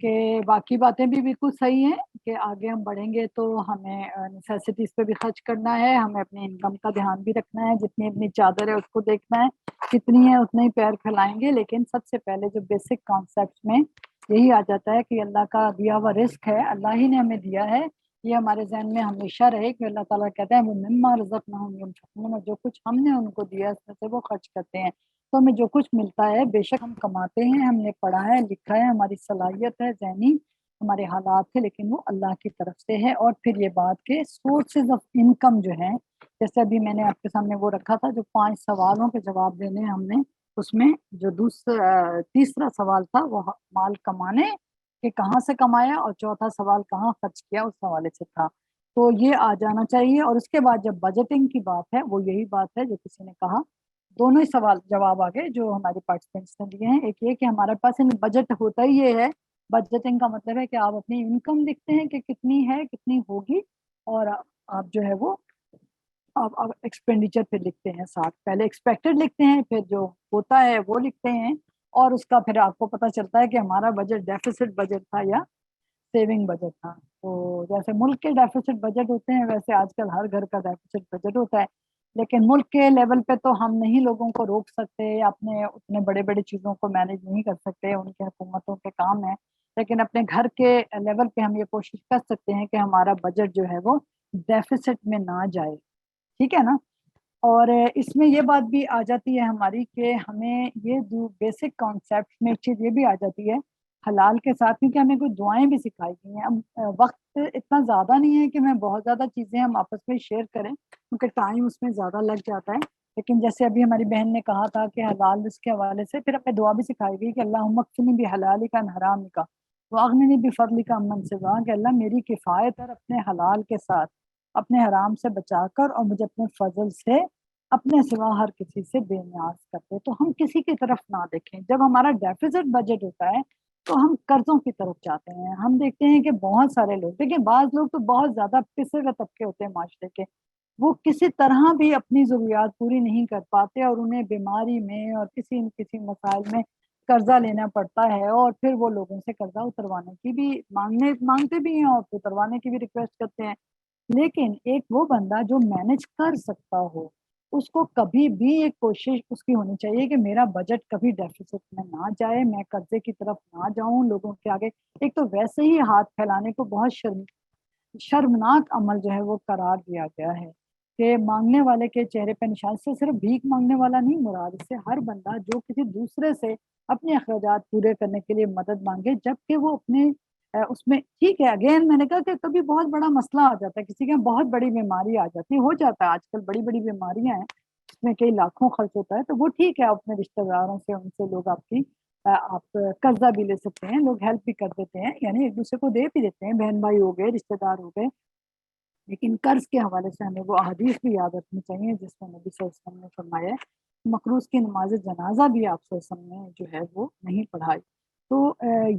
کہ باقی باتیں بھی بالکل صحیح ہیں کہ آگے ہم بڑھیں گے تو ہمیں نیسیسٹیز پہ بھی خرچ کرنا ہے، ہمیں اپنی انکم کا دھیان بھی رکھنا ہے، جتنی اپنی چادر ہے اس کو دیکھنا ہے، کتنی ہے اتنے ہی پیر پھیلائیں گے. لیکن سب سے پہلے جو بیسک کانسیپٹ میں یہی آ جاتا ہے کہ اللہ کا دیا ہوا رزق ہے، اللہ ہی نے ہمیں دیا ہے، یہ ہمارے ذہن میں ہمیشہ رہے کہ اللہ تعالیٰ کہتے ہیں وہ مما رزقناہم ینفقون، جو کچھ ہم نے ان کو دیا اس میں سے وہ خرچ کرتے ہیں. تو ہمیں جو کچھ ملتا ہے بے شک ہم کماتے ہیں، ہم نے پڑھا ہے لکھا ہے، ہماری صلاحیت ہے ذہنی، ہمارے حالات تھے، لیکن وہ اللہ کی طرف سے ہے. اور پھر یہ بات کہ سورسز آف انکم جو ہیں، جیسے ابھی میں نے آپ کے سامنے وہ رکھا تھا جو 5 سوالوں کے جواب دینے ہم نے، اس میں جو تیسرا سوال تھا وہ مال کمانے کہ کہاں سے کمایا، اور چوتھا سوال کہاں خرچ کیا اس حوالے سے تھا. تو یہ آ جانا چاہیے. اور اس کے بعد جب بجٹنگ کی بات ہے وہ یہی بات ہے جو کسی نے کہا، دونوں ہی سوال جواب آگے جو ہمارے پارٹیسپینٹس نے دیے ہیں. ایک یہ کہ ہمارے پاس بجٹ ہوتا ہی یہ ہے، بجٹنگ کا مطلب ہے کہ آپ اپنی انکم لکھتے ہیں کہ کتنی ہے کتنی ہوگی، اور آپ جو ہے وہ آپ ایکسپینڈیچر پہ لکھتے ہیں، ساتھ پہلے ایکسپیکٹڈ لکھتے ہیں، پھر جو ہوتا ہے وہ لکھتے ہیں، اور اس کا پھر آپ کو پتہ چلتا ہے کہ ہمارا بجٹ ڈیفیسٹ بجٹ تھا یا سیونگ بجٹ تھا. تو جیسے ملک کے ڈیفیسٹ بجٹ ہوتے ہیں ویسے آج کل ہر گھر کا ڈیفیسٹ بجٹ ہوتا ہے. لیکن ملک کے لیول پہ تو ہم نہیں لوگوں کو روک سکتے، اپنے اتنے بڑے بڑے چیزوں کو مینیج نہیں کر سکتے، ان کے حکومتوں کے کام ہے. لیکن اپنے گھر کے لیول پہ ہم یہ کوشش کر سکتے ہیں کہ ہمارا بجٹ جو ہے وہ ڈیفیسٹ میں نہ جائے، ٹھیک ہے نا. اور اس میں یہ بات بھی آ جاتی ہے ہماری کہ ہمیں یہ بیسک کانسیپٹ میں ایک چیز یہ بھی آ جاتی ہے حلال کے ساتھ، کیونکہ ہمیں کچھ دعائیں بھی سکھائی گئی ہیں. اب وقت اتنا زیادہ نہیں ہے کہ میں بہت زیادہ چیزیں ہم آپس میں شیئر کریں کیونکہ ٹائم اس میں زیادہ لگ جاتا ہے. لیکن جیسے ابھی ہماری بہن نے کہا تھا کہ حلال رزق کے حوالے سے پھر ہمیں دعا بھی سکھائی گئی کہ اللہم اکفنی بحلالک عن حرامک واغننی بفضلک عمن سواک، کہ اللہ میری کفایت اور اپنے حلال کے ساتھ اپنے حرام سے بچا کر، اور مجھے اپنے فضل سے اپنے سوا ہر کسی سے بے نیاز کرتے. تو ہم کسی کی طرف نہ دیکھیں. جب ہمارا ڈیفیسٹ بجٹ ہوتا ہے تو ہم قرضوں کی طرف جاتے ہیں. ہم دیکھتے ہیں کہ بہت سارے لوگ، دیکھیں بعض لوگ تو بہت زیادہ پسے ہوئے طبقے ہوتے ہیں معاشرے کے، وہ کسی طرح بھی اپنی ضروریات پوری نہیں کر پاتے، اور انہیں بیماری میں اور کسی نہ کسی مسائل میں قرضہ لینا پڑتا ہے، اور پھر وہ لوگوں سے قرضہ اتروانے کی بھی مانگتے بھی ہیں اور اتروانے کی بھی ریکویسٹ کرتے ہیں. لیکن ایک وہ بندہ جو مینج کر سکتا ہو، اس کو کبھی بھی ایک کوشش اس کی ہونی چاہیے کہ میرا بجٹ کبھی ڈیفیسٹ میں نہ جائے، میں قرضے کی طرف نہ جاؤں لوگوں کے آگے. ایک تو ویسے ہی ہاتھ پھیلانے کو بہت شرمناک عمل جو ہے وہ قرار دیا گیا ہے کہ مانگنے والے کے چہرے پہ نشان. سے صرف بھیک مانگنے والا نہیں مراد، اس سے ہر بندہ جو کسی دوسرے سے اپنے اخراجات پورے کرنے کے لیے مدد مانگے، جبکہ وہ اپنے اس میں ٹھیک ہے. اگین میں نے کہا کہ کبھی بہت بڑا مسئلہ آ جاتا ہے، کسی کے بہت بڑی بیماری آ جاتی ہے، ہو جاتا ہے آج کل بڑی بڑی بیماریاں ہیں اس میں کئی لاکھوں خرچ ہوتا ہے، تو وہ ٹھیک ہے اپنے رشتہ داروں سے ان سے لوگ آپ قرضہ بھی لے سکتے ہیں، لوگ ہیلپ بھی کر دیتے ہیں، یعنی ایک دوسرے کو دے بھی دیتے ہیں، بہن بھائی ہو گئے، رشتہ دار ہو گئے. لیکن قرض کے حوالے سے ہمیں وہ احادیث بھی یاد رکھنی چاہیے جس میں نبی صلی اللہ علیہ وسلم نے فرمایا ہے مقروض کی نماز جنازہ بھی آپ صلی اللہ علیہ وسلم نے جو ہے وہ نہیں پڑھائی. تو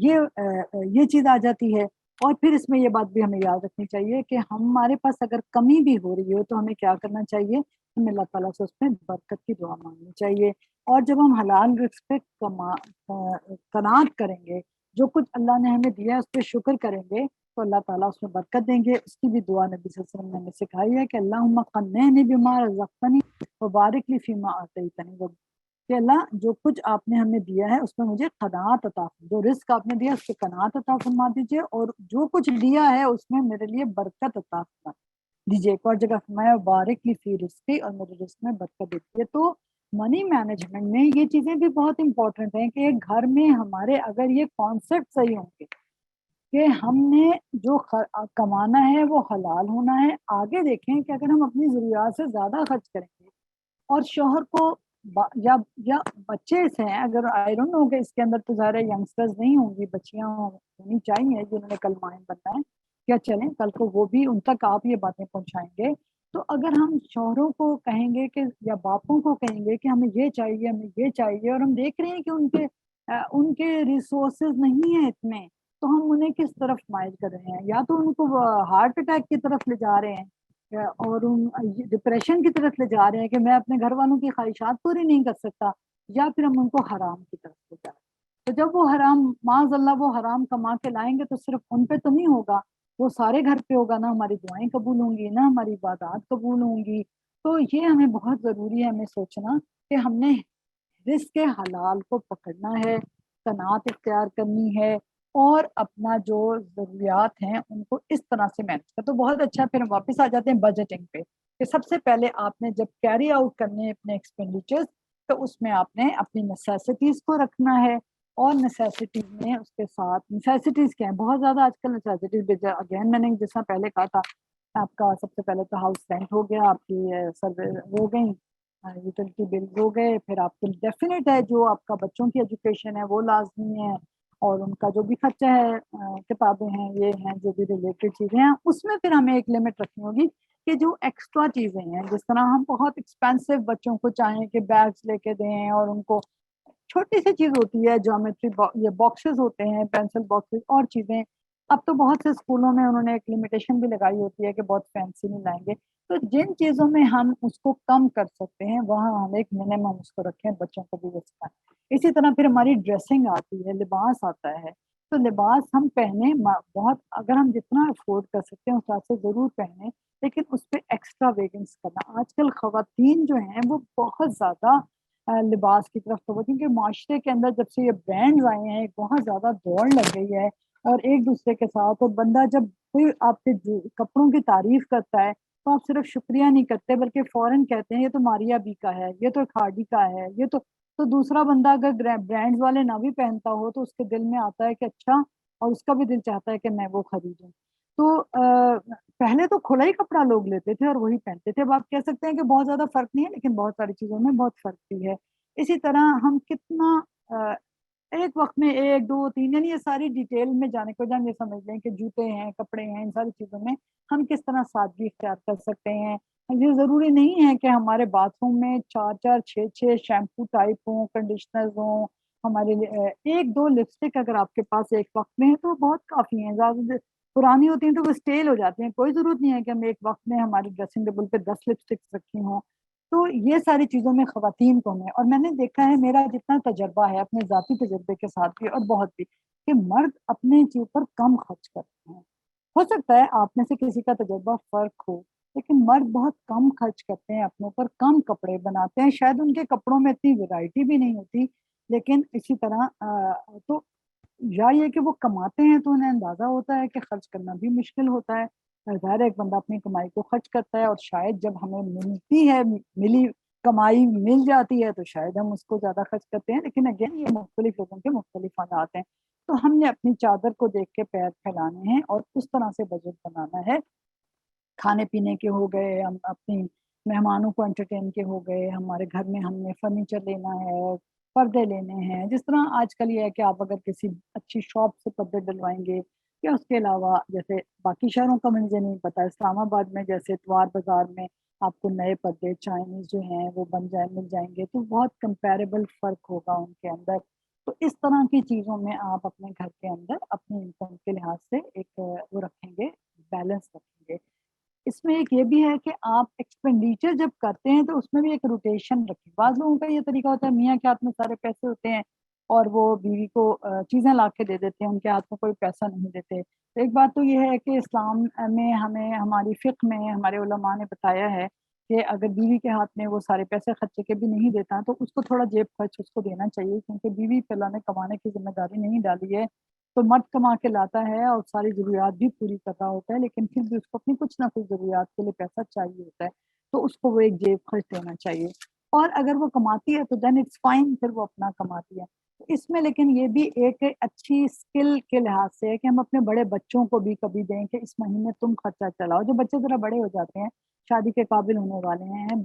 یہ چیز آ جاتی ہے. اور پھر اس میں یہ بات بھی ہمیں یاد رکھنی چاہیے کہ ہمارے پاس اگر کمی بھی ہو رہی ہو تو ہمیں کیا کرنا چاہیے، ہمیں اللہ تعالیٰ سے اس میں برکت کی دعا مانگنی چاہیے. اور جب ہم حلال رزق پہ قناعت کریں گے، جو کچھ اللہ نے ہمیں دیا ہے اس پہ شکر کریں گے تو اللہ تعالیٰ اس میں برکت دیں گے. اس کی بھی دعا نبی صلی اللہ علیہ وسلم نے ہمیں سکھائی ہے کہ اللہم قنعنی بما رزقتنی وبارک لی فیما آتیتنی، کہ اللہ جو کچھ آپ نے ہمیں دیا ہے اس میں مجھے قناعت عطا، جو رزق آپ نے دیا اس پہ قناعت عطا فرما دیجیے، اور جو کچھ دیا ہے اس میں میرے لیے برکت عطا فرما دیجیے. ایک اور جگہ فرمایا بارک لی فی رزقی، اور میرے رزق میں برکت دیجیے. تو منی مینجمنٹ میں یہ چیزیں بھی بہت امپورٹنٹ ہیں کہ گھر میں ہمارے اگر یہ کانسیپٹ صحیح ہوں گے کہ ہم نے جو کمانا ہے وہ حلال ہونا ہے. آگے دیکھیں کہ اگر ہم اپنی ضروریات سے زیادہ خرچ کریں گے اور شوہر کو یا بچے سے ہیں، اگر آئی ڈونٹ نو کہ اس کے اندر تو ظاہر ینگسٹرز نہیں ہوں گی، بچیاں ہونی چاہیے جنہوں نے کل مائن بننا ہے، کیا چلیں کل کو وہ بھی ان تک آپ یہ باتیں پہنچائیں گے. تو اگر ہم شوہروں کو کہیں گے کہ یا باپوں کو کہیں گے کہ ہمیں یہ چاہیے ہمیں یہ چاہیے، اور ہم دیکھ رہے ہیں کہ ان کے ریسورسز نہیں ہیں اتنے، تو ہم انہیں کس طرف مائل کر رہے ہیں؟ یا تو ان کو ہارٹ اٹیک کی طرف لے جا رہے ہیں اور ڈپریشن کی طرف لے جا رہے ہیں کہ میں اپنے گھر والوں کی خواہشات پوری نہیں کر سکتا، یا پھر ہم ان کو حرام کی طرف لے جا رہے ہیں. تو جب وہ حرام معاذ اللہ وہ حرام کما کے لائیں گے تو صرف ان پہ تو نہیں ہوگا, وہ سارے گھر پہ ہوگا, نہ ہماری دعائیں قبول ہوں گی, نہ ہماری عبادات قبول ہوں گی. تو یہ ہمیں بہت ضروری ہے ہمیں سوچنا کہ ہم نے رزق حلال کو پکڑنا ہے, قناعت اختیار کرنی ہے, اور اپنا جو ضروریات ہیں ان کو اس طرح سے مینج کر. تو بہت اچھا, پھر ہم واپس آ جاتے ہیں بجٹنگ پہ, کہ سب سے پہلے آپ نے جب کیری آؤٹ کرنے ہیں اپنے ایکسپینڈیچرز, تو اس میں آپ نے اپنی نیسیسٹیز کو رکھنا ہے, اور نیسیسٹیز میں اس کے ساتھ نیسیسٹیز کیا ہیں, بہت زیادہ آج کل نیسیسٹیز اگین میں نے جس طرح پہلے کہا تھا, آپ کا سب سے پہلے تو ہاؤس رینٹ ہو گیا, آپ کی سب ہو گئی, یوٹیلٹی بل ہو گئے, پھر آپ کے ڈیفینیٹ ہے جو آپ کا بچوں کی ایجوکیشن ہے وہ لازمی ہے, اور ان کا جو بھی خرچہ ہے, کتابیں ہیں, یہ ہیں جو بھی ریلیٹڈ چیزیں ہیں, اس میں پھر ہمیں ایک لمٹ رکھنی ہوگی کہ جو ایکسٹرا چیزیں ہیں, جس طرح ہم بہت ایکسپینسو بچوں کو چاہیں کہ بیگس لے کے دیں, اور ان کو چھوٹی سی چیز ہوتی ہے جیومیٹری یہ باکسز ہوتے ہیں, پینسل باکسز اور چیزیں, اب تو بہت سے اسکولوں میں انہوں نے ایک لمیٹیشن بھی لگائی ہوتی ہے کہ بہت فینسی نہیں لائیں گے. تو جن چیزوں میں ہم اس کو کم کر سکتے ہیں وہاں ہم ایک منیمم اس کو رکھیں, بچوں کو بھی سکھائیں. اسی طرح پھر ہماری ڈریسنگ آتی ہے, لباس آتا ہے, تو لباس ہم پہنے بہت, اگر ہم جتنا افورڈ کر سکتے ہیں اس حساب سے ضرور پہنے, لیکن اس پہ ایکسٹرا ویگنس کرنا. آج کل خواتین جو ہیں وہ بہت زیادہ لباس کی طرف تو, کیونکہ معاشرے کے اندر جب سے یہ برانڈز آئے ہیں ایک بہت زیادہ دوڑ لگ گئی ہے, اور ایک دوسرے کے ساتھ, اور بندہ جب کوئی آپ کے کپڑوں کی تعریف کرتا ہے تو آپ صرف شکریہ نہیں کرتے بلکہ فوراً کہتے ہیں یہ تو ماریا بی کا ہے, یہ تو کھاڑی کا ہے, یہ تو دوسرا بندہ اگر برانڈز والے نہ بھی پہنتا ہو تو اس کے دل میں آتا ہے کہ اچھا, اور اس کا بھی دل چاہتا ہے کہ میں وہ خریدوں. تو پہلے تو کھلا ہی کپڑا لوگ لیتے تھے اور وہی پہنتے تھے. اب آپ کہہ سکتے ہیں کہ بہت زیادہ فرق نہیں ہے, لیکن بہت ساری چیزوں میں بہت فرق بھی ہے. اسی طرح ہم کتنا ایک وقت میں 1 2 3 یعنی یہ ساری ڈیٹیل میں جانے کو جان یہ سمجھ لیں کہ جوتے ہیں, کپڑے ہیں, ان ساری چیزوں میں ہم کس طرح سادگی اختیار کر سکتے ہیں. یہ ضروری نہیں ہے کہ ہمارے باتھ روم میں 4 6 شیمپو ٹائپ ہوں, کنڈیشنرز ہوں, ہمارے 1 2 لپسٹک اگر آپ کے پاس ایک وقت میں ہے تو بہت کافی ہیں. زیادہ پرانی ہوتی ہیں تو وہ اسٹیل ہو جاتی ہیں, کوئی ضرورت نہیں ہے کہ ہم ایک وقت میں ہماری ڈریسنگ ٹیبل پہ 10 لپسٹکس رکھی ہوں. تو یہ ساری چیزوں میں خواتین کو میں, اور میں نے دیکھا ہے, میرا جتنا تجربہ ہے اپنے ذاتی تجربے کے ساتھ بھی اور بہت بھی, کہ مرد اپنے چیز پر کم خرچ کرتے ہیں. ہو سکتا ہے آپ میں سے کسی کا تجربہ فرق ہو, لیکن مرد بہت کم خرچ کرتے ہیں اپنے اوپر, کم کپڑے بناتے ہیں. شاید ان کے کپڑوں میں اتنی ویرائٹی بھی نہیں ہوتی, لیکن اسی طرح تو یا یہ کہ وہ کماتے ہیں تو انہیں اندازہ ہوتا ہے کہ خرچ کرنا بھی مشکل ہوتا ہے. ظاہر ایک بندہ اپنی کمائی کو خرچ کرتا ہے, اور شاید جب ہمیں ملتی ہے, ملی کمائی مل جاتی ہے تو شاید ہم اس کو زیادہ خرچ کرتے ہیں. لیکن اگین یہ مختلف لوگوں کے مختلف حالات ہیں, تو ہم نے اپنی چادر کو دیکھ کے پیر پھیلانے ہیں اور اس طرح سے بجٹ بنانا ہے. کھانے پینے کے ہو گئے, ہم اپنی مہمانوں کو انٹرٹین کے ہو گئے, ہمارے گھر میں ہم نے فرنیچر لینا ہے, پردے لینے ہیں. جس طرح آج کل یہ ہے کہ آپ اگر کسی اچھی شاپ سے پردے ڈلوائیں گے, یا اس کے علاوہ جیسے باقی شہروں کا مجھے نہیں پتا, اسلام آباد میں جیسے اتوار بازار میں آپ کو نئے پردے چائنیز جو ہیں وہ مل جائیں گے, تو بہت کمپیریبل فرق ہوگا ان کے اندر. تو اس طرح کی چیزوں میں آپ اپنے گھر کے اندر اپنی انکم کے لحاظ سے ایک وہ رکھیں گے, بیلنس رکھیں گے. اس میں ایک یہ بھی ہے کہ آپ ایکسپینڈیچر جب کرتے ہیں تو اس میں بھی ایک روٹیشن رکھیں. بعض لوگوں کا یہ طریقہ ہوتا ہے, میاں کے ہاتھ میں سارے پیسے ہوتے ہیں اور وہ بیوی کو چیزیں لا کے دے دیتے ہیں, ان کے ہاتھ میں کوئی پیسہ نہیں دیتے. ایک بات تو یہ ہے کہ اسلام میں ہمیں, ہماری فقہ میں ہمارے علماء نے بتایا ہے کہ اگر بیوی کے ہاتھ میں وہ سارے پیسے خرچے کے بھی نہیں دیتا تو اس کو تھوڑا جیب خرچ اس کو دینا چاہیے, کیونکہ بیوی پہ اللہ نے کمانے کی ذمہ داری نہیں ڈالی ہے. تو مرد کما کے لاتا ہے اور ساری ضروریات بھی پوری کر رہا ہوتا ہے, لیکن پھر بھی اس کو اپنی کچھ نہ کچھ ضروریات کے لیے پیسہ چاہیے ہوتا ہے, تو اس کو وہ ایک جیب خرچ دینا چاہیے. اور اگر وہ کماتی ہے تو دین اٹس فائن, پھر وہ اپنا کماتی ہے. اس میں لیکن یہ بھی ایک اچھی اسکل کے لحاظ سے ہے کہ ہم اپنے بڑے بچوں کو بھی کبھی دیں کہ اس مہینے تم خرچہ چلاؤ. جو بچے ذرا بڑے ہو جاتے ہیں, شادی کے قابل ہونے والے ہیں,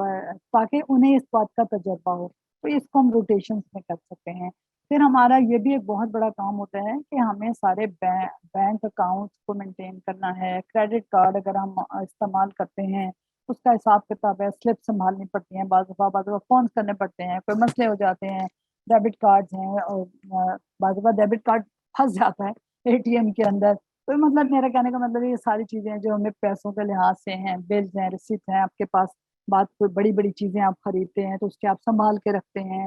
تاکہ انہیں اس بات کا تجربہ ہو, تو اس کو ہم روٹیشنز میں کر سکتے ہیں. پھر ہمارا یہ بھی ایک بہت بڑا کام ہوتا ہے کہ ہمیں سارے بینک اکاؤنٹس کو مینٹین کرنا ہے. کریڈٹ کارڈ اگر ہم استعمال کرتے ہیں اس کا حساب کتاب ہے, سلپ سنبھالنی پڑتی ہیں, بعض دفعہ فون کرنے پڑتے ہیں, کوئی مسئلے ہو جاتے ہیں. ڈیبٹ کارڈز ہیں, اور بعض دفعہ ڈیبٹ کارڈ پھنس جاتا ہے اے ٹی ایم کے اندر. تو مطلب میرا کہنے کا مطلب یہ ساری چیزیں جو ہمیں پیسوں کے لحاظ سے ہیں, بلز ہیں, ریسیپٹ ہیں, آپ کے پاس بات کوئی بڑی بڑی چیزیں آپ خریدتے ہیں تو اس کے آپ سنبھال کے رکھتے ہیں,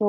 تو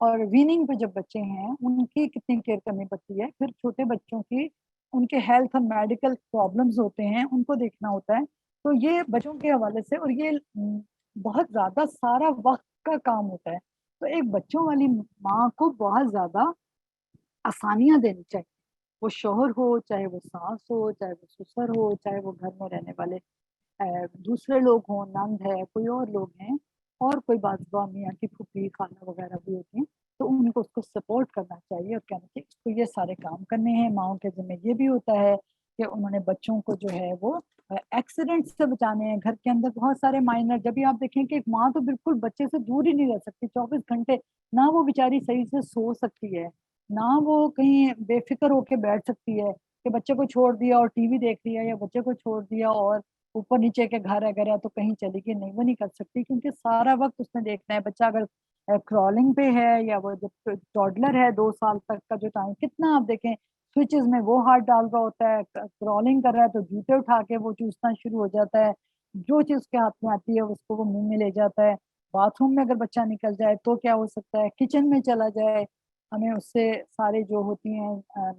اور ویننگ پہ جب بچے ہیں ان کی کتنی کیئر کرنی پڑتی ہے. پھر چھوٹے بچوں کی ان کے ہیلتھ اور میڈیکل پرابلمز ہوتے ہیں, ان کو دیکھنا ہوتا ہے. تو یہ بچوں کے حوالے سے, اور یہ بہت زیادہ سارا وقت کا کام ہوتا ہے. تو ایک بچوں والی ماں کو بہت زیادہ آسانیاں دینی چاہیے, وہ شوہر ہو, چاہے وہ ساس ہو, چاہے وہ سسر ہو, چاہے وہ گھر میں رہنے والے دوسرے لوگ ہوں, نند ہے, کوئی اور لوگ ہیں, اور کوئی بازبا میاں کی پھوپھی خالہ وغیرہ بھی ہوتی ہیں, تو ان کو اس کو سپورٹ کرنا چاہیے اور کہنا چاہیے اس کو یہ سارے کام کرنے ہیں. ماؤں کے ذمہ یہ بھی ہوتا ہے کہ انہوں نے بچوں کو جو ہے وہ ایکسیڈنٹ سے بچانے ہیں. گھر کے اندر بہت سارے مائنر, جب بھی آپ دیکھیں کہ ایک ماں تو بالکل بچے سے دور ہی نہیں رہ سکتی 24 گھنٹے, نہ وہ بیچاری صحیح سے سو سکتی ہے, نہ وہ کہیں بے فکر ہو کے بیٹھ سکتی ہے کہ بچے کو چھوڑ دیا اور ٹی وی دیکھ لیا, یا بچے کو چھوڑ دیا اور اوپر نیچے کے گھر اگر ہے تو کہیں چلی گئی. نہیں, وہ نہیں کر سکتی, کیونکہ سارا وقت اس نے دیکھنا ہے. بچہ اگر کرالنگ پہ ہے, یا وہ جب ٹوڈلر ہے 2 سال تک کا جو ٹائم, کتنا آپ دیکھیں سوئچز میں وہ ہاتھ ڈال رہا ہوتا ہے, کرالنگ کر رہا ہے تو جوتے اٹھا کے وہ چوسنا شروع ہو جاتا ہے, جو چیز اس کے ہاتھ میں آتی ہے اس کو وہ منہ میں لے جاتا ہے. باتھ روم میں اگر بچہ نکل جائے تو کیا ہو سکتا ہے, کچن میں چلا جائے, ہمیں اس سے سارے جو ہوتی ہیں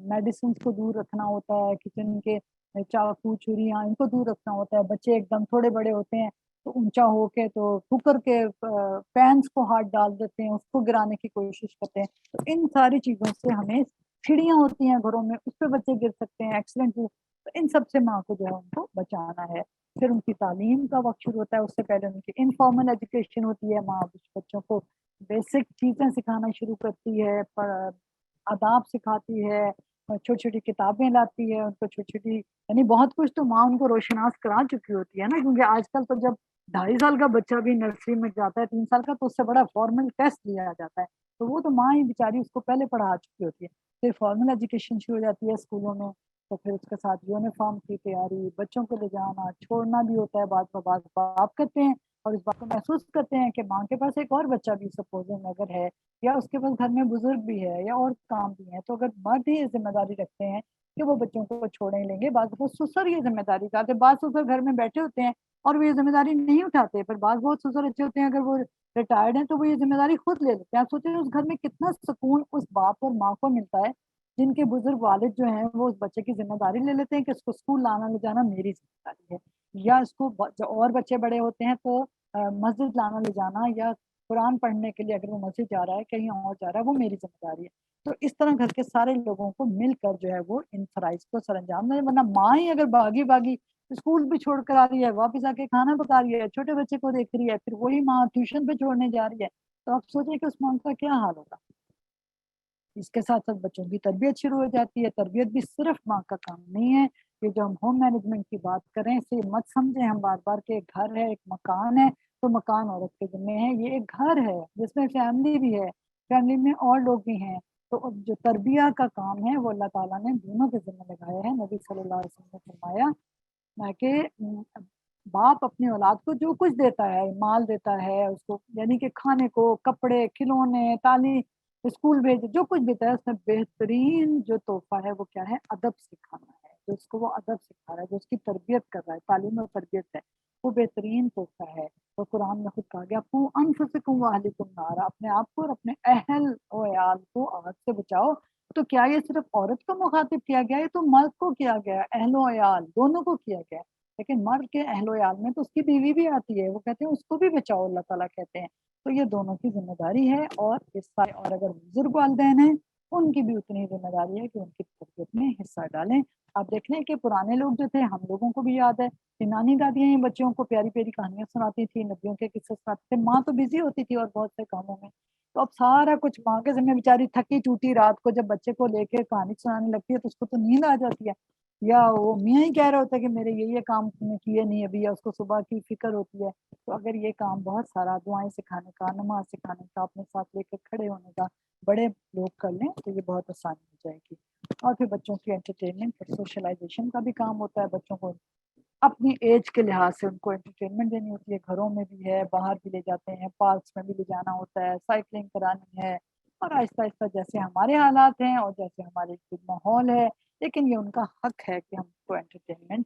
میڈیسنس کو دور رکھنا ہوتا ہے, کچن کے چاقو چھریاں ان کو دور رکھنا ہوتا ہے. بچے ایک دم تھوڑے بڑے ہوتے ہیں تو اونچا ہو کے تو کوکر کے پینس کو ہاتھ ڈال دیتے ہیں, اس کو گرانے کی کوشش کرتے ہیں. تو ان ساری چیزوں سے ہمیں, چھڑیاں ہوتی ہیں گھروں میں, اس پہ بچے گر سکتے ہیں, ایکسیڈنٹ, تو ان سب سے ماں کو جو ہے ان کو بچانا ہے. پھر ان کی تعلیم کا وقت شروع ہوتا ہے, اس سے پہلے ان کی انفارمل ایجوکیشن ہوتی ہے. ماں بچوں کو بیسک چیزیں سکھانا شروع کرتی ہے, آداب سکھاتی ہے, چھوٹی چھوٹی کتابیں لاتی ہے ان کو, چھوٹی چھوٹی, یعنی بہت کچھ تو ماں ان کو روشناس کرا چکی ہوتی ہے نا. کیونکہ آج کل تو جب 2.5 سال کا بچہ بھی نرسری میں جاتا ہے, 3 سال کا, تو اس سے بڑا فارمل ٹیسٹ لیا جاتا ہے. تو وہ تو ماں ہی بیچاری اس کو پہلے پڑھا چکی ہوتی ہے. پھر فارمل ایجوکیشن شروع ہو جاتی ہے اسکولوں میں, تو پھر اس کے ساتھ یونیفارم کی تیاری, بچوں کو لے جانا چھوڑنا بھی ہوتا ہے. بعض باپ کرتے ہیں اور اس بات کو محسوس کرتے ہیں کہ ماں کے پاس ایک اور بچہ بھی سپوزنگ اگر ہے, یا اس کے پاس گھر میں بزرگ بھی ہے, یا اور کام بھی ہے, تو اگر مرد ہی یہ ذمہ داری رکھتے ہیں کہ وہ بچوں کو چھوڑیں لیں گے. بعض وہ سسر یہ ذمہ داری اٹھاتے, بعض سسر گھر میں بیٹھے ہوتے ہیں اور وہ یہ ذمہ داری نہیں اٹھاتے, پر بعض بہت سسر اچھے ہوتے ہیں, اگر وہ ریٹائرڈ ہیں تو وہ یہ ذمہ داری خود لے لیتے ہیں. آپ سوچیں اس گھر میں کتنا سکون اس باپ اور ماں کو ملتا ہے جن کے بزرگ والد جو ہیں وہ اس بچے کی ذمہ داری لے لیتے ہیں کہ اس کو اسکول لانا لے جانا میری ذمہ داری ہے, یا اس کو اور بچے بڑے ہوتے ہیں تو مسجد لانا لے جانا, یا قرآن پڑھنے کے لیے اگر وہ مسجد جا رہا ہے, کہیں اور جا رہا ہے, وہ میری ذمہ داری ہے. تو اس طرح گھر کے سارے لوگوں کو مل کر جو ہے وہ ان فرائض کو سر انجام دیں. ورنہ ماں ہی اگر بھاگی اسکول بھی چھوڑ کر آ رہی ہے, واپس آ کے کھانا پکا رہی ہے, چھوٹے بچے کو دیکھ رہی ہے, پھر وہی ماں ٹیوشن پہ چھوڑنے جا رہی ہے, تو آپ سوچیں کہ اس ماں کا کیا حال ہوگا. اس کے ساتھ ساتھ بچوں کی تربیت شروع ہو جاتی ہے. تربیت بھی صرف ماں کا کام نہیں ہے. یہ جو ہم ہوم مینجمنٹ کی بات کریں, اسے مت سمجھیں ہم بار بار کہ ایک گھر ہے, ایک مکان ہے, تو مکان عورت کے ذمہ ہے. یہ ایک گھر ہے جس میں فیملی بھی ہے, فیملی میں اور لوگ بھی ہیں. تو جو تربیہ کا کام ہے وہ اللہ تعالیٰ نے دونوں کے ذمہ لگایا ہے. نبی صلی اللہ علیہ وسلم نے فرمایا کہ باپ اپنی اولاد کو جو کچھ دیتا ہے, مال دیتا ہے اس کو, یعنی کہ کھانے کو, کپڑے, کھلونے, تعلیم, اسکول بھیج, جو کچھ دیتا ہے, اس میں بہترین جو تحفہ ہے وہ کیا ہے, ادب سکھانا ہے. جو اس کو وہ ادب سکھا رہا ہے, جو اس کی تربیت کر رہا ہے, تعلیم اور تربیت ہے, وہ بہترین تحفہ ہے. تو قرآن میں خود کہا گیا قوا انفسکم واہلکم نارا, اپنے آپ کو اور اپنے اہل و عیال کو آگ سے بچاؤ. تو کیا یہ صرف عورت کو مخاطب کیا گیا ہے, تو مرد کو کیا گیا, اہل و عیال دونوں کو کیا گیا. لیکن مرد کے اہل و عیال میں تو اس کی بیوی بھی آتی ہے, وہ کہتے ہیں اس کو بھی بچاؤ, اللہ تعالیٰ کہتے ہیں. تو یہ دونوں کی ذمہ داری ہے. اور اور اگر بزرگ والدین ہیں ان کی بھی اتنی ذمہ داری ہے کہ ان کی تربیت میں حصہ ڈالیں. آپ دیکھ لیں کہ پرانے لوگ جو تھے, ہم لوگوں کو بھی یاد ہے کہ نانی دادیاں ہی بچوں کو پیاری پیاری کہانیاں سناتی تھی, نبیوں کے قصے سناتے تھے. ماں تو بزی ہوتی تھی اور بہت سے کاموں میں, تو اب سارا کچھ ماں کے ذمہ, بیچاری تھکی ٹوٹی رات کو جب بچے کو لے کے کہانی سنانے لگتی ہے تو اس کو تو نیند آ جاتی ہے, یا وہ میاں ہی کہہ رہا ہوتا ہے کہ میرے یہ کام کیے نہیں ابھی, یا اس کو صبح کی فکر ہوتی ہے. تو اگر یہ کام بہت سارا, دعائیں سکھانے کا, نماز سکھانے کا, اپنے ساتھ لے کے کھڑے ہونے کا بڑے لوگ کر لیں تو یہ بہت آسانی ہو جائے گی. اور پھر بچوں کی انٹرٹینمنٹ اور سوشلائزیشن کا بھی کام ہوتا ہے. بچوں کو اپنی ایج کے لحاظ سے ان کو انٹرٹینمنٹ دینی ہوتی ہے, گھروں میں بھی ہے, باہر بھی لے جاتے ہیں, پارکس میں بھی لے جانا ہوتا ہے, سائیکلنگ کرانی ہے, اور آہستہ آہستہ جیسے ہمارے حالات ہیں اور جیسے ہمارے ماحول ہے. لیکن یہ ان کا حق ہے کہ ہم کو انٹرٹینمنٹ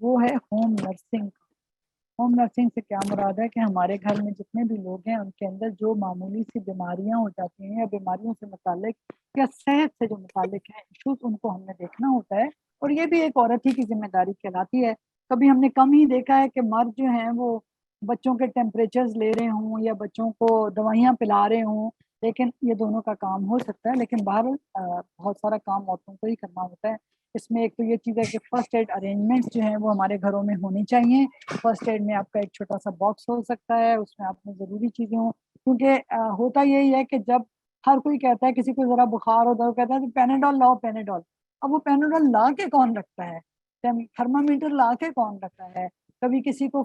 وہ ہے ہوم نرسنگ۔ ہوم نرسنگ سے کیا مراد ہے کہ ہمارے گھر میں جتنے بھی لوگ ہیں ان کے اندر جو معمولی سی بیماریاں ہو جاتی ہیں یا بیماریوں سے متعلق یا صحت سے جو متعلق ہیں ایشوز، ان کو ہم نے دیکھنا ہوتا ہے، اور یہ بھی ایک عورت ہی کی ذمہ داری کہلاتی ہے۔ کبھی ہم نے کم ہی دیکھا ہے کہ مرد جو ہیں وہ بچوں کے ٹیمپریچرز لے رہے ہوں یا بچوں کو دوائیاں پلا رہے ہوں، لیکن یہ دونوں کا کام ہو سکتا ہے، لیکن بہرحال بہت سارا کام عورتوں کو ہی کرنا ہوتا ہے۔ اس میں ایک تو یہ چیز ہے کہ فرسٹ ایڈ ارینجمنٹس جو ہیں وہ ہمارے گھروں میں ہونی چاہیے۔ فرسٹ ایڈ میں آپ کا ایک چھوٹا سا باکس ہو سکتا ہے، اس میں آپ میں ضروری چیزیں ہوں، کیونکہ ہوتا یہی ہے کہ جب ہر کوئی کہتا ہے کسی کو ذرا بخار ہوتا ہے وہ کہتا ہے پیناڈول لاؤ پیناڈول، اب وہ پیناڈول لا کے کون رکھتا ہے، تھرمامیٹر لا کے کون رکھتا ہے، کبھی کسی کو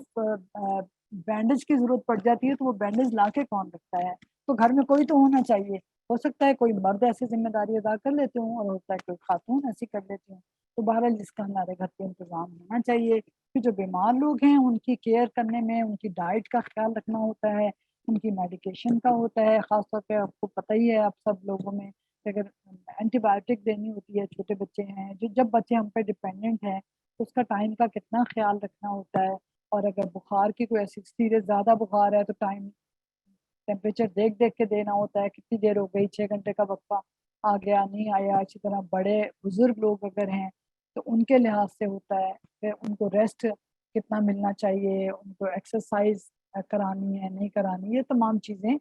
بینڈیج کی ضرورت پڑ جاتی ہے تو وہ بینڈیج لا کے کون رکھتا ہے، تو گھر میں کوئی تو ہونا چاہیے۔ ہو سکتا ہے کوئی مرد ایسی ذمہ داری ادا کر لیتے ہوں اور ہوتا ہے کوئی خاتون ایسی کر لیتی ہوں، تو بہرحال جس کا ہمارے گھر پہ انتظام ہونا چاہیے کہ جو بیمار لوگ ہیں ان کی کیئر کرنے میں ان کی ڈائٹ کا خیال رکھنا ہوتا ہے، ان کی میڈیکیشن کا ہوتا ہے، خاص طور پہ آپ کو پتہ ہی ہے آپ سب لوگوں میں کہ اگر اینٹی بایوٹک دینی ہوتی ہے، چھوٹے بچے ہیں جب بچے ہم پہ ڈپینڈنٹ ہیں تو اس کا ٹائم کا کتنا خیال رکھنا ہوتا ہے، اور اگر بخار کی کوئی ایسی سیریس زیادہ بخار ہے تو ٹائم ٹیمپریچر دیکھ کے دینا ہوتا ہے، کتنی دیر ہو گئی، 6 گھنٹے کا وقفہ آ گیا نہیں آیا۔ اسی طرح بڑے بزرگ لوگ اگر ہیں تو ان کے لحاظ سے ہوتا ہے، پھر ان کو ریسٹ کتنا ملنا چاہیے، ان کو ایکسرسائز کرانی ہے نہیں کرانی، یہ تمام چیزیں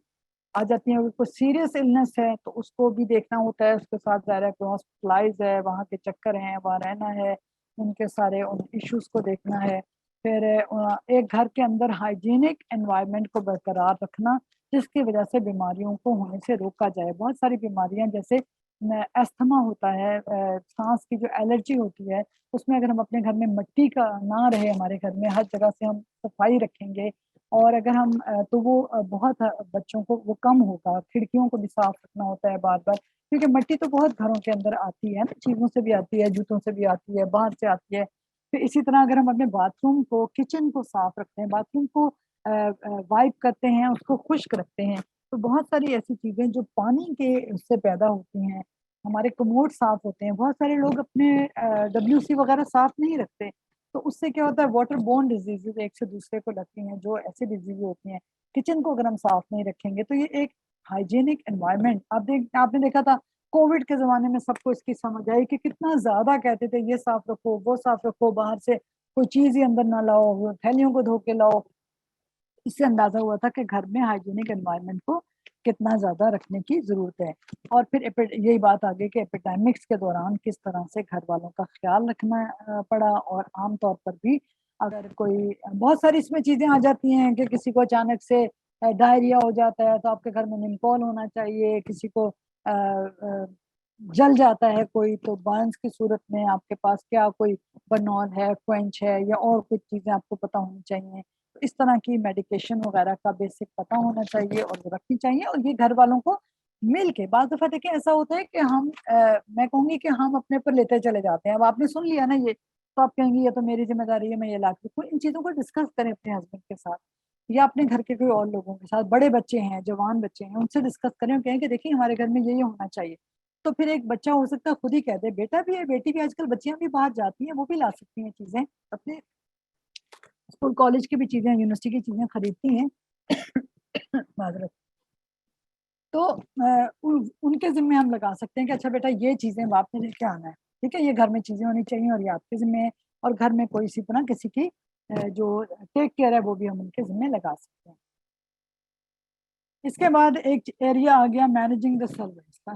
آ جاتی ہیں۔ اگر کوئی سیریس النس ہے تو اس کو بھی دیکھنا ہوتا ہے، اس کے ساتھ ظاہر ہے کوئی ہاسپٹلائز ہے، وہاں کے چکر ہیں، وہاں رہنا ہے، ان کے سارے ان ایشوز کو دیکھنا ہے۔ پھر ایک گھر کے اندر ہائیجینک انوائرمنٹ کو برقرار رکھنا جس کی وجہ سے بیماریوں کو ہونے سے روکا جائے۔ بہت ساری بیماریاں جیسے استھما ہوتا ہے، سانس کی جو الرجی ہوتی ہے، اس میں اگر ہم اپنے گھر میں مٹی کا نہ رہے، ہمارے گھر میں ہر جگہ سے ہم صفائی رکھیں گے، اور اگر ہم تو وہ بہت بچوں کو وہ کم ہوگا۔ کھڑکیوں کو بھی صاف رکھنا ہوتا ہے بار بار، کیونکہ مٹی تو بہت گھروں کے اندر آتی ہے نا، چیزوں سے بھی آتی ہے، جوتوں سے بھی آتی ہے، باہر سے آتی ہے۔ پھر اسی طرح اگر ہم اپنے باتھ روم کو، کچن کو صاف رکھتے ہیں، باتھ روم کو وائپ کرتے ہیں، اس کو خشک رکھتے ہیں، تو بہت ساری ایسی چیزیں جو پانی کے اس سے پیدا ہوتی ہیں۔ ہمارے کموڈ صاف ہوتے ہیں، بہت سارے لوگ اپنے WC وغیرہ صاف نہیں رکھتے، تو اس سے کیا ہوتا ہے واٹر بورن ڈیزیزز ایک سے دوسرے کو لگتی ہیں، جو ایسی ڈیزیز ہوتی ہیں۔ کچن کو اگر ہم صاف نہیں رکھیں گے تو یہ ایک ہائیجینک انوائرمنٹ، آپ نے دیکھا تھا کووڈ کے زمانے میں سب کو اس کی سمجھ آئی کہ کتنا زیادہ کہتے تھے یہ صاف رکھو وہ صاف رکھو، باہر سے کوئی چیز ہی اندر نہ لاؤ، تھیلیوں کو دھو کے لاؤ۔ اس سے اندازہ ہوا تھا کہ گھر میں ہائیجینک انوائرمنٹ کو کتنا زیادہ رکھنے کی ضرورت ہے۔ اور پھر یہی بات آگے کہ ایپیڈیمکس کے دوران کس طرح سے گھر والوں کا خیال رکھنا پڑا، اور عام طور پر بھی اگر کوئی بہت ساری اس میں چیزیں آ جاتی ہیں کہ کسی کو اچانک سے ڈائریا ہو جاتا ہے تو آپ کے گھر میں نمکول ہونا چاہیے، کسی کو جل جاتا ہے کوئی تو برنس کی صورت میں آپ کے پاس کیا کوئی برنول ہے، کوئنچ ہے، یا اور کچھ چیزیں آپ کو پتہ ہونی چاہیے۔ اس طرح کی میڈیکیشن وغیرہ کا بیسک پتہ ہونا چاہیے اور وہ رکھنی چاہیے، اور یہ گھر والوں کو مل کے۔ بعض دفعہ دیکھیں ایسا ہوتا ہے کہ ہم میں کہوں گی کہ ہم اپنے پر لیتے چلے جاتے ہیں، اب آپ نے سن لیا نا یہ، تو آپ کہیں گی یہ تو میری ذمہ داری ہے میں یہ لا کے رکھوں۔ ان چیزوں کو ڈسکس کریں اپنے ہسبینڈ کے ساتھ یا اپنے گھر کے کوئی اور لوگوں کے ساتھ، بڑے بچے ہیں، جوان بچے ہیں، ان سے ڈسکس کریں اور کہیں کہ دیکھیں ہمارے گھر میں یہ ہونا چاہیے۔ تو پھر ایک بچہ ہو سکتا ہے خود ہی کہہ دے، بیٹا بھی ہے بیٹی بھی، آج کل بچیاں بھی باہر جاتی ہیں، وہ بھی لا سکتی ہیں چیزیں، اپنے اسکول کالج کی بھی چیزیں، یونیورسٹی کی چیزیں خریدتی ہیں معذرت، تو ان کے ذمے ہم لگا سکتے ہیں کہ اچھا بیٹا یہ چیزیں آپ نے لے کے آنا ہے، ٹھیک ہے، یہ گھر میں چیزیں ہونی چاہیے اور یہ آپ کے ذمے ہے، اور گھر میں کوئی اسی طرح کسی کی جو ٹیک کیئر ہے وہ بھی ہم ان کے ذمے لگا سکتے ہیں۔ اس کے بعد ایک ایریا آ گیا مینیجنگ دا سرونٹس کا۔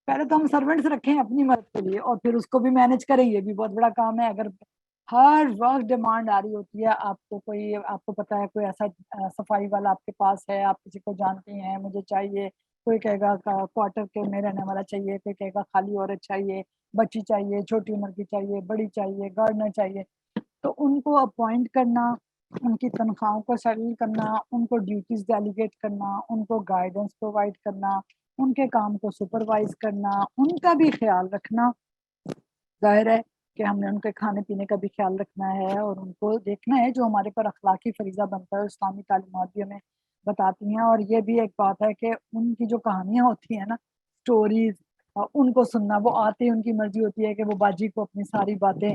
پہلے تو ہم سرونٹس رکھیں اپنی مدد کے لیے اور پھر اس کو بھی مینیج کریں، یہ بھی بہت بڑا کام ہے۔ اگر ہر وقت ڈیمانڈ آ رہی ہوتی ہے، آپ کو پتا ہے کوئی ایسا صفائی والا آپ کے پاس ہے، آپ کسی کو جانتے ہیں، مجھے چاہیے، کوئی کہے گا کوارٹر کے میں رہنے والا چاہیے، کوئی کہے گا خالی عورت چاہیے، بچی چاہیے، چھوٹی عمر کی چاہیے، بڑی چاہیے، گارڈنر چاہیے، تو ان کو اپوائنٹ کرنا، ان کی تنخواہوں کو سیٹل کرنا، ان کو ڈیوٹیز ڈیلیگیٹ کرنا، ان کو گائیڈنس پرووائڈ کرنا، ان کے کام کو سپروائز کرنا، ان کا بھی خیال رکھنا، ظاہر ہے کہ ہم نے ان کے کھانے پینے کا بھی خیال رکھنا ہے اور ان کو دیکھنا ہے، جو ہمارے پر اخلاقی فریضہ بنتا ہے، اسلامی تعلیمات بھی ہمیں بتاتی ہیں۔ اور یہ بھی ایک بات ہے کہ ان کی جو کہانیاں ہوتی ہیں نا، سٹوریز، ان کو سننا، وہ آتے ان کی مرضی ہوتی ہے کہ وہ باجی کو اپنی ساری باتیں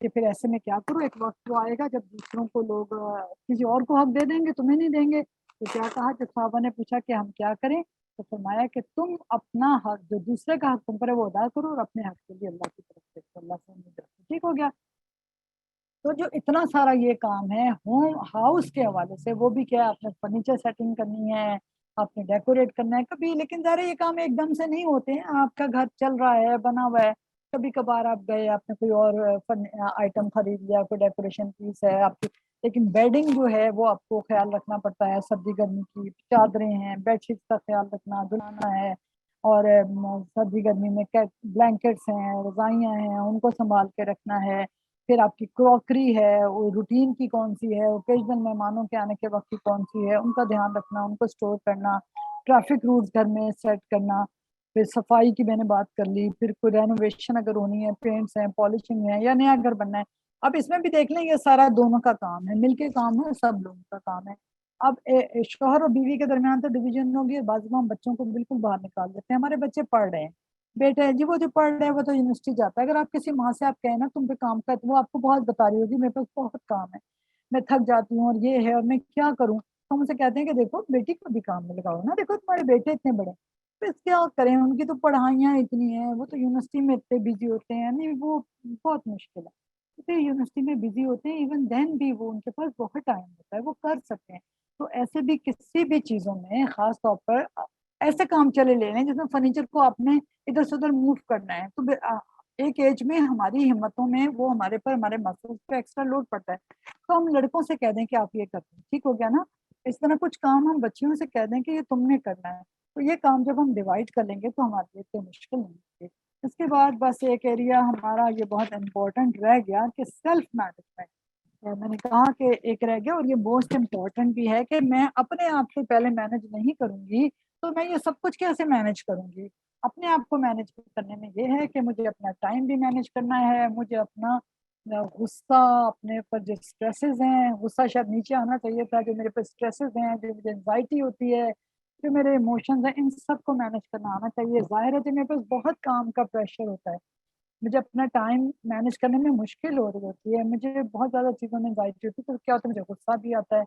کہ پھر ایسے میں کیا کرو، ایک وقت تو آئے گا جب دوسروں کو لوگ کسی اور کو حق دے دیں گے، تمہیں نہیں دیں گے. تو کیا کہا، جب صحابہ نے پوچھا کہ ہم کیا کریں، تو فرمایا کہ تم اپنا حق جو دوسرے کا حق تم پر ہے وہ ادا کرو، اور اپنے حق کے لیے اللہ کی طرف سے اللہ سے امید رکھو. ٹھیک ہو گیا. تو جو اتنا سارا یہ کام ہے ہوم ہاؤس کے حوالے سے، وہ بھی کیا آپ نے فرنیچر سیٹنگ کرنی ہے، آپ نے ڈیکوریٹ کرنا ہے کبھی، لیکن ظاہر ہے یہ کام ایک دم سے نہیں ہوتے ہیں. آپ کا گھر چل رہا ہے، بنا ہوا ہے، کبھی کبھار آپ گئے، آپ نے کوئی اور آئٹم خرید لیا، کوئی ڈیکوریشن پیس ہے آپ کی، لیکن بیڈنگ جو ہے وہ آپ کو خیال رکھنا پڑتا ہے. سردی گرمی کی چادریں ہیں، بیڈ شیٹ کا خیال رکھنا دھلانا ہے، اور سردی گرمی میں بلینکٹس ہیں، رضائیاں ہیں، ان کو سنبھال کے رکھنا ہے. پھر آپ کی کراکری ہے، وہ روٹین کی کون سی ہے، اوکیجنل مہمانوں کے آنے کے وقت کی کون سی ہے، ان کا دھیان رکھنا، ان کو اسٹور کرنا، ٹریفک رولز گھر میں سیٹ کرنا. پھر صفائی کی میں نے بات کر لی. پھر کوئی رینوویشن اگر ہونی ہے، پینٹس ہیں، پالشنگ ہے، یا نیا گھر بننا ہے. اب اس میں بھی دیکھ لیں، یہ سارا دونوں کا کام ہے، مل کے کام ہے، سب لوگوں کا کام ہے. اب شوہر اور بیوی کے درمیان تو ڈویژن ہوگی، بعض ہم بچوں کو بالکل باہر نکال دیتے ہیں. ہمارے بچے پڑھ رہے ہیں، بیٹا ہے جی وہ جو پڑھ رہے ہیں وہ تو یونیورسٹی جاتا ہے. اگر آپ کسی ماں سے آپ کہیں نا تم پہ کام کر، وہ آپ کو بہت بتا رہی ہوگی میرے پاس بہت کام ہے، میں تھک جاتی ہوں، اور یہ ہے، اور میں کیا کروں. تو ہم سے کہتے ہیں کہ دیکھو بیٹی کو بھی کام میں لگاؤ نا، دیکھو تمہارے بیٹے اتنے بڑے، پھر کیا کریں، ان کی تو پڑھائیاں اتنی ہیں، وہ تو یونیورسٹی میں اتنے بزی ہوتے ہیں، نہیں وہ بہت مشکل ہے. پھر یونیورسٹی میں بزی ہوتے ہیں، ایون دین بھی وہ ان کے پاس بہت ٹائم ہوتا ہے، وہ کر سکتے ہیں. تو ایسے بھی کسی بھی چیزوں میں خاص طور پر ایسے کام چلے لے لیں جس میں فرنیچر کو آپ نے ادھر سے ادھر موو کرنا ہے. تو ایک ایج میں ہماری ہمتوں میں وہ ہمارے پر، ہمارے مسلز پہ ایکسٹرا لوڈ پڑتا ہے. تو ہم لڑکوں سے کہہ دیں کہ آپ یہ کرتے ہیں، ٹھیک ہو گیا نا. اس طرح کچھ کام ہم بچیوں سے کہہ دیں کہ یہ تم نے کرنا ہے. تو یہ کام جب ہم ڈیوائڈ کر لیں گے تو ہمارے لیے اتنے مشکل نہیں ہوگی. اس کے بعد بس ایک ایریا ہمارا یہ بہت امپورٹنٹ رہ گیا کہ سیلف مینجمنٹ. میں نے کہا کہ ایک رہ گیا، اور یہ موسٹ امپورٹنٹ بھی ہے، کہ میں اپنے آپ سے پہلے مینج نہیں کروں گی تو میں یہ سب کچھ کیسے مینج کروں گی. اپنے آپ کو مینج کرنے میں یہ ہے کہ مجھے اپنا ٹائم بھی مینج کرنا ہے، مجھے اپنا غصہ، اپنے اوپر جو اسٹریسز ہیں، غصہ شاید نیچے آنا چاہیے تھا، جو میرے پہ اسٹریسز ہیں، جو مجھے انزائٹی ہوتی ہے، جو میرے ایموشنز ہیں، ان سب کو مینج کرنا آنا چاہیے. ظاہر ہے کہ میرے پاس بہت کام کا پریشر ہوتا ہے، مجھے اپنا ٹائم مینج کرنے میں مشکل ہو رہی ہوتی ہے، مجھے بہت زیادہ چیزوں میں انزائٹی ہوتی ہے. تو کیا ہوتا ہے، مجھے غصہ بھی آتا ہے،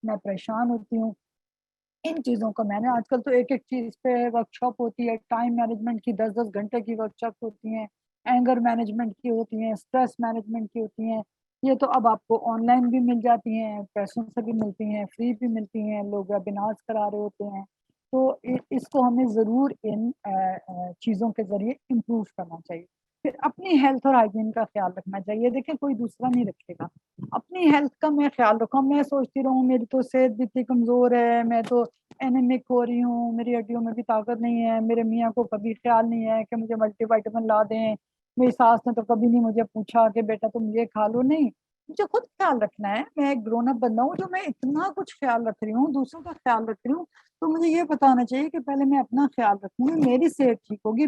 میں پریشان ہوتی ہوں. ان چیزوں کو میں نے آج کل تو ایک ایک چیز پہ ورک شاپ ہوتی ہے، ٹائم مینجمنٹ کی 10-10 گھنٹے کی ورک شاپ ہوتی ہیں، اینگر مینجمنٹ کی ہوتی ہیں، اسٹریس مینجمنٹ کی ہوتی ہیں. یہ تو اب آپ کو آن لائن بھی مل جاتی ہیں، پیسوں سے بھی ملتی ہیں، فری بھی ملتی ہیں، لوگ ویبینارز کرا رہے ہوتے ہیں. تو اس کو ہمیں ضرور ان چیزوں کے ذریعے امپروو کرنا چاہیے. پھر اپنی ہیلتھ اور ہائیجین کا خیال رکھنا چاہیے. دیکھیں کوئی دوسرا نہیں رکھے گا، اپنی ہیلتھ کا میں خیال رکھوں. میں سوچتی رہوں میری تو صحت بھی اتنی کمزور ہے، میں تو اینیمک ہو رہی ہوں، میری ہڈیوں میں بھی طاقت نہیں ہے، میرے میاں کو کبھی خیال نہیں ہے کہ مجھے ملٹی وائٹامن لا دیں، میری ساس نے تو کبھی نہیں مجھے پوچھا کہ بیٹا تم یہ کھا لو. نہیں، مجھے خود خیال رکھنا ہے. میں ایک گرون اپ بندہ ہوں، جو میں اتنا کچھ خیال رکھ رہی ہوں، دوسروں کا خیال رکھ رہی ہوں. تو مجھے یہ بتانا چاہیے کہ پہلے میں اپنا خیال رکھوں گی، میری صحت ٹھیک ہوگی،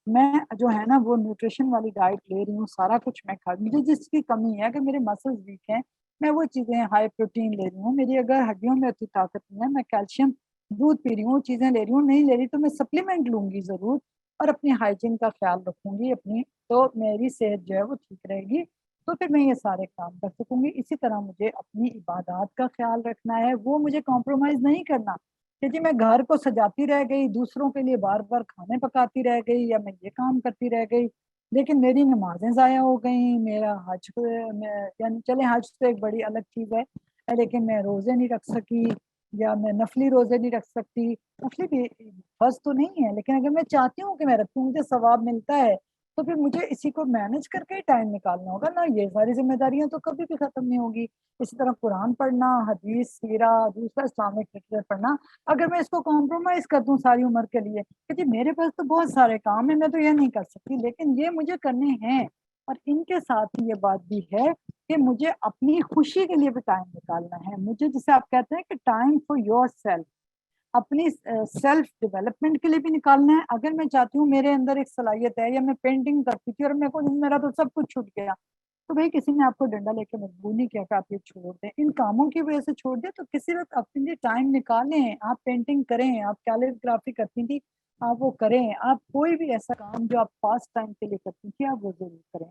میں جو ہے نا وہ نیوٹریشن والی ڈائٹ لے رہی ہوں، سارا کچھ میں کھا. مجھے جس کی کمی ہے کہ میرے مسلز ویک ہیں، میں وہ چیزیں ہائی پروٹین لے رہی ہوں. میری اگر ہڈیوں میں اتنی طاقت نہیں ہے، میں کیلشیم دودھ پی رہی ہوں، چیزیں لے رہی ہوں. نہیں لے رہی تو میں سپلیمنٹ لوں گی ضرور، اور اپنی ہائیجین کا خیال رکھوں گی اپنی، تو میری صحت جو ہے وہ ٹھیک رہے گی. تو پھر میں یہ سارے کام کر سکوں گی. اسی طرح مجھے اپنی عبادات کا خیال رکھنا ہے، وہ مجھے کمپرومائز نہیں کرنا کہ جی میں گھر کو سجاتی رہ گئی، دوسروں کے لیے بار بار کھانے پکاتی رہ گئی، یا میں یہ کام کرتی رہ گئی، لیکن میری نمازیں ضائع ہو گئیں، میرا حج یعنی چلے حج تو ایک بڑی الگ چیز ہے، لیکن میں روزے نہیں رکھ سکی، یا میں نفلی روزے نہیں رکھ سکتی. نفلی بھی فرض تو نہیں ہے، لیکن اگر میں چاہتی ہوں کہ میں رکھوں، مجھے ثواب ملتا ہے، تو پھر مجھے اسی کو مینج کر کے ہی ٹائم نکالنا ہوگا نا. یہ ساری ذمہ داریاں تو کبھی بھی ختم نہیں ہوگی. اسی طرح قرآن پڑھنا، حدیث، سیرہ، دوسرا اسلامک لٹریچر پڑھنا، اگر میں اس کو کمپرومائز کر دوں ساری عمر کے لیے کہ جی میرے پاس تو بہت سارے کام ہیں، میں تو یہ نہیں کر سکتی، لیکن یہ مجھے کرنے ہیں. اور ان کے ساتھ ہی یہ بات بھی ہے کہ مجھے اپنی خوشی کے لیے بھی ٹائم نکالنا ہے. مجھے جسے آپ کہتے ہیں کہ ٹائم فار یور سیلف، اپنی سیلف ڈیولپمنٹ کے لیے بھی نکالنا ہے. اگر میں چاہتی ہوں میرے اندر ایک صلاحیت ہے، یا میں پینٹنگ کرتی تھی اور میرا تو سب کچھ چھوٹ گیا، تو بھائی کسی نے آپ کو ڈنڈا لے کے مجبور نہیں کیا کہ آپ یہ چھوڑ دیں، ان کاموں کی وجہ سے چھوڑ دیں. تو کسی وقت اپنے لیے ٹائم نکالیں. آپ پینٹنگ کریں، آپ کیلیگرافی کرتی تھی، آپ وہ کریں. آپ کوئی بھی ایسا کام جو آپ پاس ٹائم کے لیے کرتی تھی، آپ وہ ضرور کریں.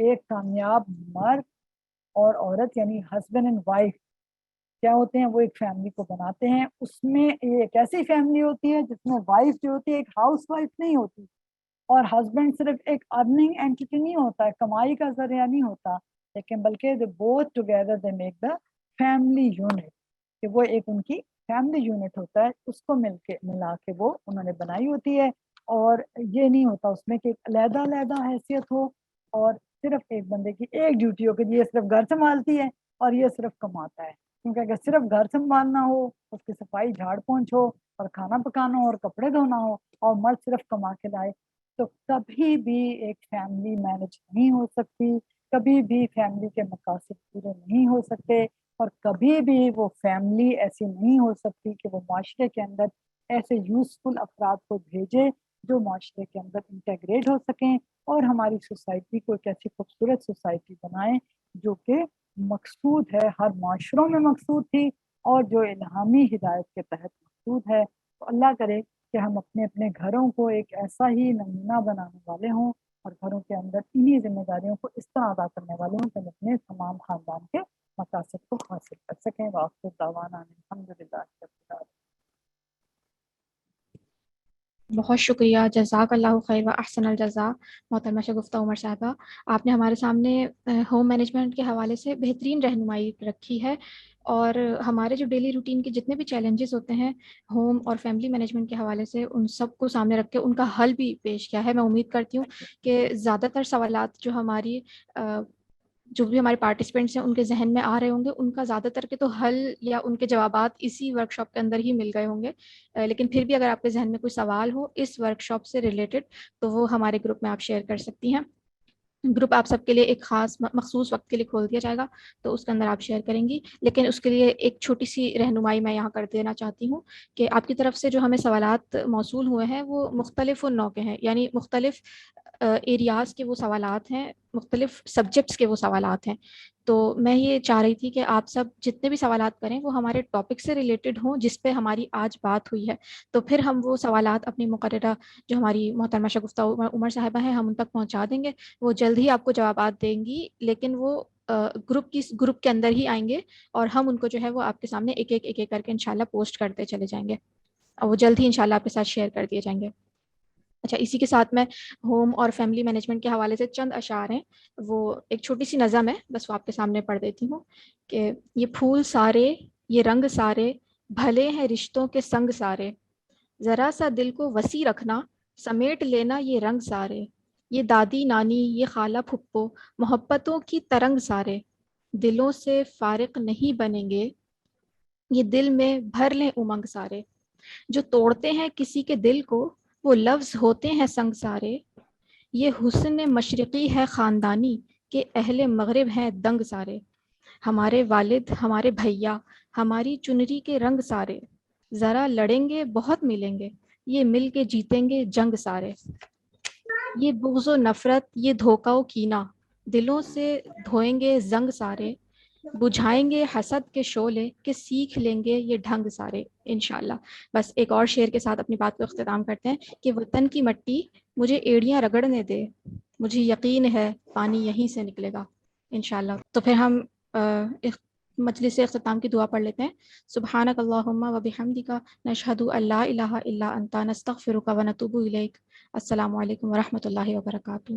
ایک کامیاب مرد اور عورت یعنی ہسبینڈ اینڈ وائف کیا ہوتے ہیں، وہ ایک فیملی کو بناتے ہیں. اس میں ایک ایسی فیملی ہوتی ہے جس میں وائف جو ہوتی ہے ایک ہاؤس وائف نہیں ہوتی، اور ہسبینڈ صرف ایک ارننگ اینٹی نہیں ہوتا ہے، کمائی کا ذریعہ نہیں ہوتا، لیکن بلکہ they both together they make the family unit, کہ وہ ایک ان کی فیملی یونٹ ہوتا ہے، اس کو ملا کے وہ انہوں نے بنائی ہوتی ہے. اور یہ نہیں ہوتا اس میں کہ ایک علیحدہ علیحدہ حیثیت ہو اور صرف ایک بندے کی ایک ڈیوٹی ہو کہ یہ صرف گھر سنبھالتی ہے اور یہ صرف کماتا ہے. کیونکہ اگر صرف گھر سنبھالنا ہو، اس کی صفائی جھاڑ پونچھ ہو اور کھانا پکانا ہو اور کپڑے دھونا ہو اور مرد صرف کما کے لائے، تو کبھی بھی ایک فیملی مینج نہیں ہو سکتی، کبھی بھی فیملی کے مقاصد پورے نہیں ہو سکتے، اور کبھی بھی وہ فیملی ایسی نہیں ہو سکتی کہ وہ معاشرے کے اندر ایسے یوزفل افراد کو بھیجے جو معاشرے کے اندر انٹیگریٹ ہو سکیں اور ہماری سوسائٹی کو ایک ایسی خوبصورت سوسائٹی بنائیں جو کہ مقصود ہے، ہر معاشروں میں مقصود تھی اور جو الہامی ہدایت کے تحت مقصود ہے. تو اللہ کرے کہ ہم اپنے اپنے گھروں کو ایک ایسا ہی نمونہ بنانے والے ہوں اور گھروں کے اندر انہی ذمہ داریوں کو اس طرح ادا کرنے والے ہوں کہ ہم اپنے تمام خاندان کے مقاصد کو حاصل کر سکیں. وآخر دعوانا الحمدللہ رب العالمین. بہت شکریہ، جزاک اللہ خیر و احسن الجزا محترمہ شگفتہ عمر صاحبہ. آپ نے ہمارے سامنے ہوم مینجمنٹ کے حوالے سے بہترین رہنمائی رکھی ہے، اور ہمارے جو ڈیلی روٹین کے جتنے بھی چیلنجز ہوتے ہیں ہوم اور فیملی مینجمنٹ کے حوالے سے، ان سب کو سامنے رکھ کے ان کا حل بھی پیش کیا ہے. میں امید کرتی ہوں کہ زیادہ تر سوالات جو بھی ہمارے پارٹیسپینٹس ہیں ان کے ذہن میں آ رہے ہوں گے، ان کا زیادہ تر کے تو حل یا ان کے جوابات اسی ورک شاپ کے اندر ہی مل گئے ہوں گے. لیکن پھر بھی اگر آپ کے ذہن میں کوئی سوال ہو اس ورک شاپ سے ریلیٹڈ تو وہ ہمارے گروپ میں آپ شیئر کر سکتی ہیں. گروپ آپ سب کے لیے ایک خاص مخصوص وقت کے لیے کھول دیا جائے گا، تو اس کے اندر آپ شیئر کریں گی. لیکن اس کے لیے ایک چھوٹی سی رہنمائی میں یہاں کر دینا چاہتی ہوں کہ آپ کی طرف سے جو ہمیں سوالات موصول ہوئے ہیں وہ مختلف نوع کے ہیں، یعنی مختلف ایریاز کے وہ سوالات ہیں، مختلف سبجیکٹس کے وہ سوالات ہیں. تو میں یہ چاہ رہی تھی کہ آپ سب جتنے بھی سوالات کریں وہ ہمارے ٹاپک سے ریلیٹڈ ہوں جس پہ ہماری آج بات ہوئی ہے. تو پھر ہم وہ سوالات اپنی مقررہ جو ہماری محترمہ شگفتہ عمر صاحبہ ہیں ہم ان تک پہنچا دیں گے. وہ جلد ہی آپ کو جوابات دیں گی، لیکن وہ گروپ کے اندر ہی آئیں گے اور ہم ان کو جو ہے وہ آپ کے سامنے ایک ایک کر کے انشاءاللہ پوسٹ کرتے چلے جائیں گے، اور وہ جلد ہی انشاءاللہ آپ کے ساتھ شیئر کر دیے جائیں گے. اچھا، اسی کے ساتھ میں ہوم اور فیملی مینجمنٹ کے حوالے سے چند اشعار ہیں، وہ ایک چھوٹی سی نظم ہے، بس وہ آپ کے سامنے پڑھ دیتی ہوں کہ یہ پھول سارے، یہ رنگ سارے، بھلے ہیں رشتوں کے سنگ سارے، ذرا سا دل کو وسیع رکھنا، سمیٹ لینا یہ رنگ سارے، یہ دادی نانی، یہ خالہ پھپھو، محبتوں کی ترنگ سارے، دلوں سے فارق نہیں بنیں گے، یہ دل میں بھر لیں امنگ سارے، جو توڑتے ہیں کسی کے دل کو وہ لفظ ہوتے ہیں سنگ سارے، یہ حسن مشرقی ہے خاندانی کہ اہل مغرب ہیں دنگ سارے، ہمارے والد ہمارے بھیا ہماری چنری کے رنگ سارے، ذرا لڑیں گے بہت ملیں گے، یہ مل کے جیتیں گے جنگ سارے، یہ بغض و نفرت یہ دھوکہ و کینہ دلوں سے دھوئیں گے زنگ سارے، بجھائیں گے حسد کے شعلے کہ سیکھ لیں گے یہ ڈھنگ سارے انشاءاللہ. بس ایک اور شعر کے ساتھ اپنی بات کو اختتام کرتے ہیں کہ وطن کی مٹی مجھے ایڑیاں رگڑنے دے، مجھے یقین ہے پانی یہیں سے نکلے گا انشاءاللہ. تو پھر ہم مجلس اختتام کی دعا پڑھ لیتے ہیں. سبحانک اللہم و بحمدک نشہد ان لا الہ الا انت نستغفرک و نتوب الیک. السلام علیکم ورحمۃ اللہ وبرکاتہ.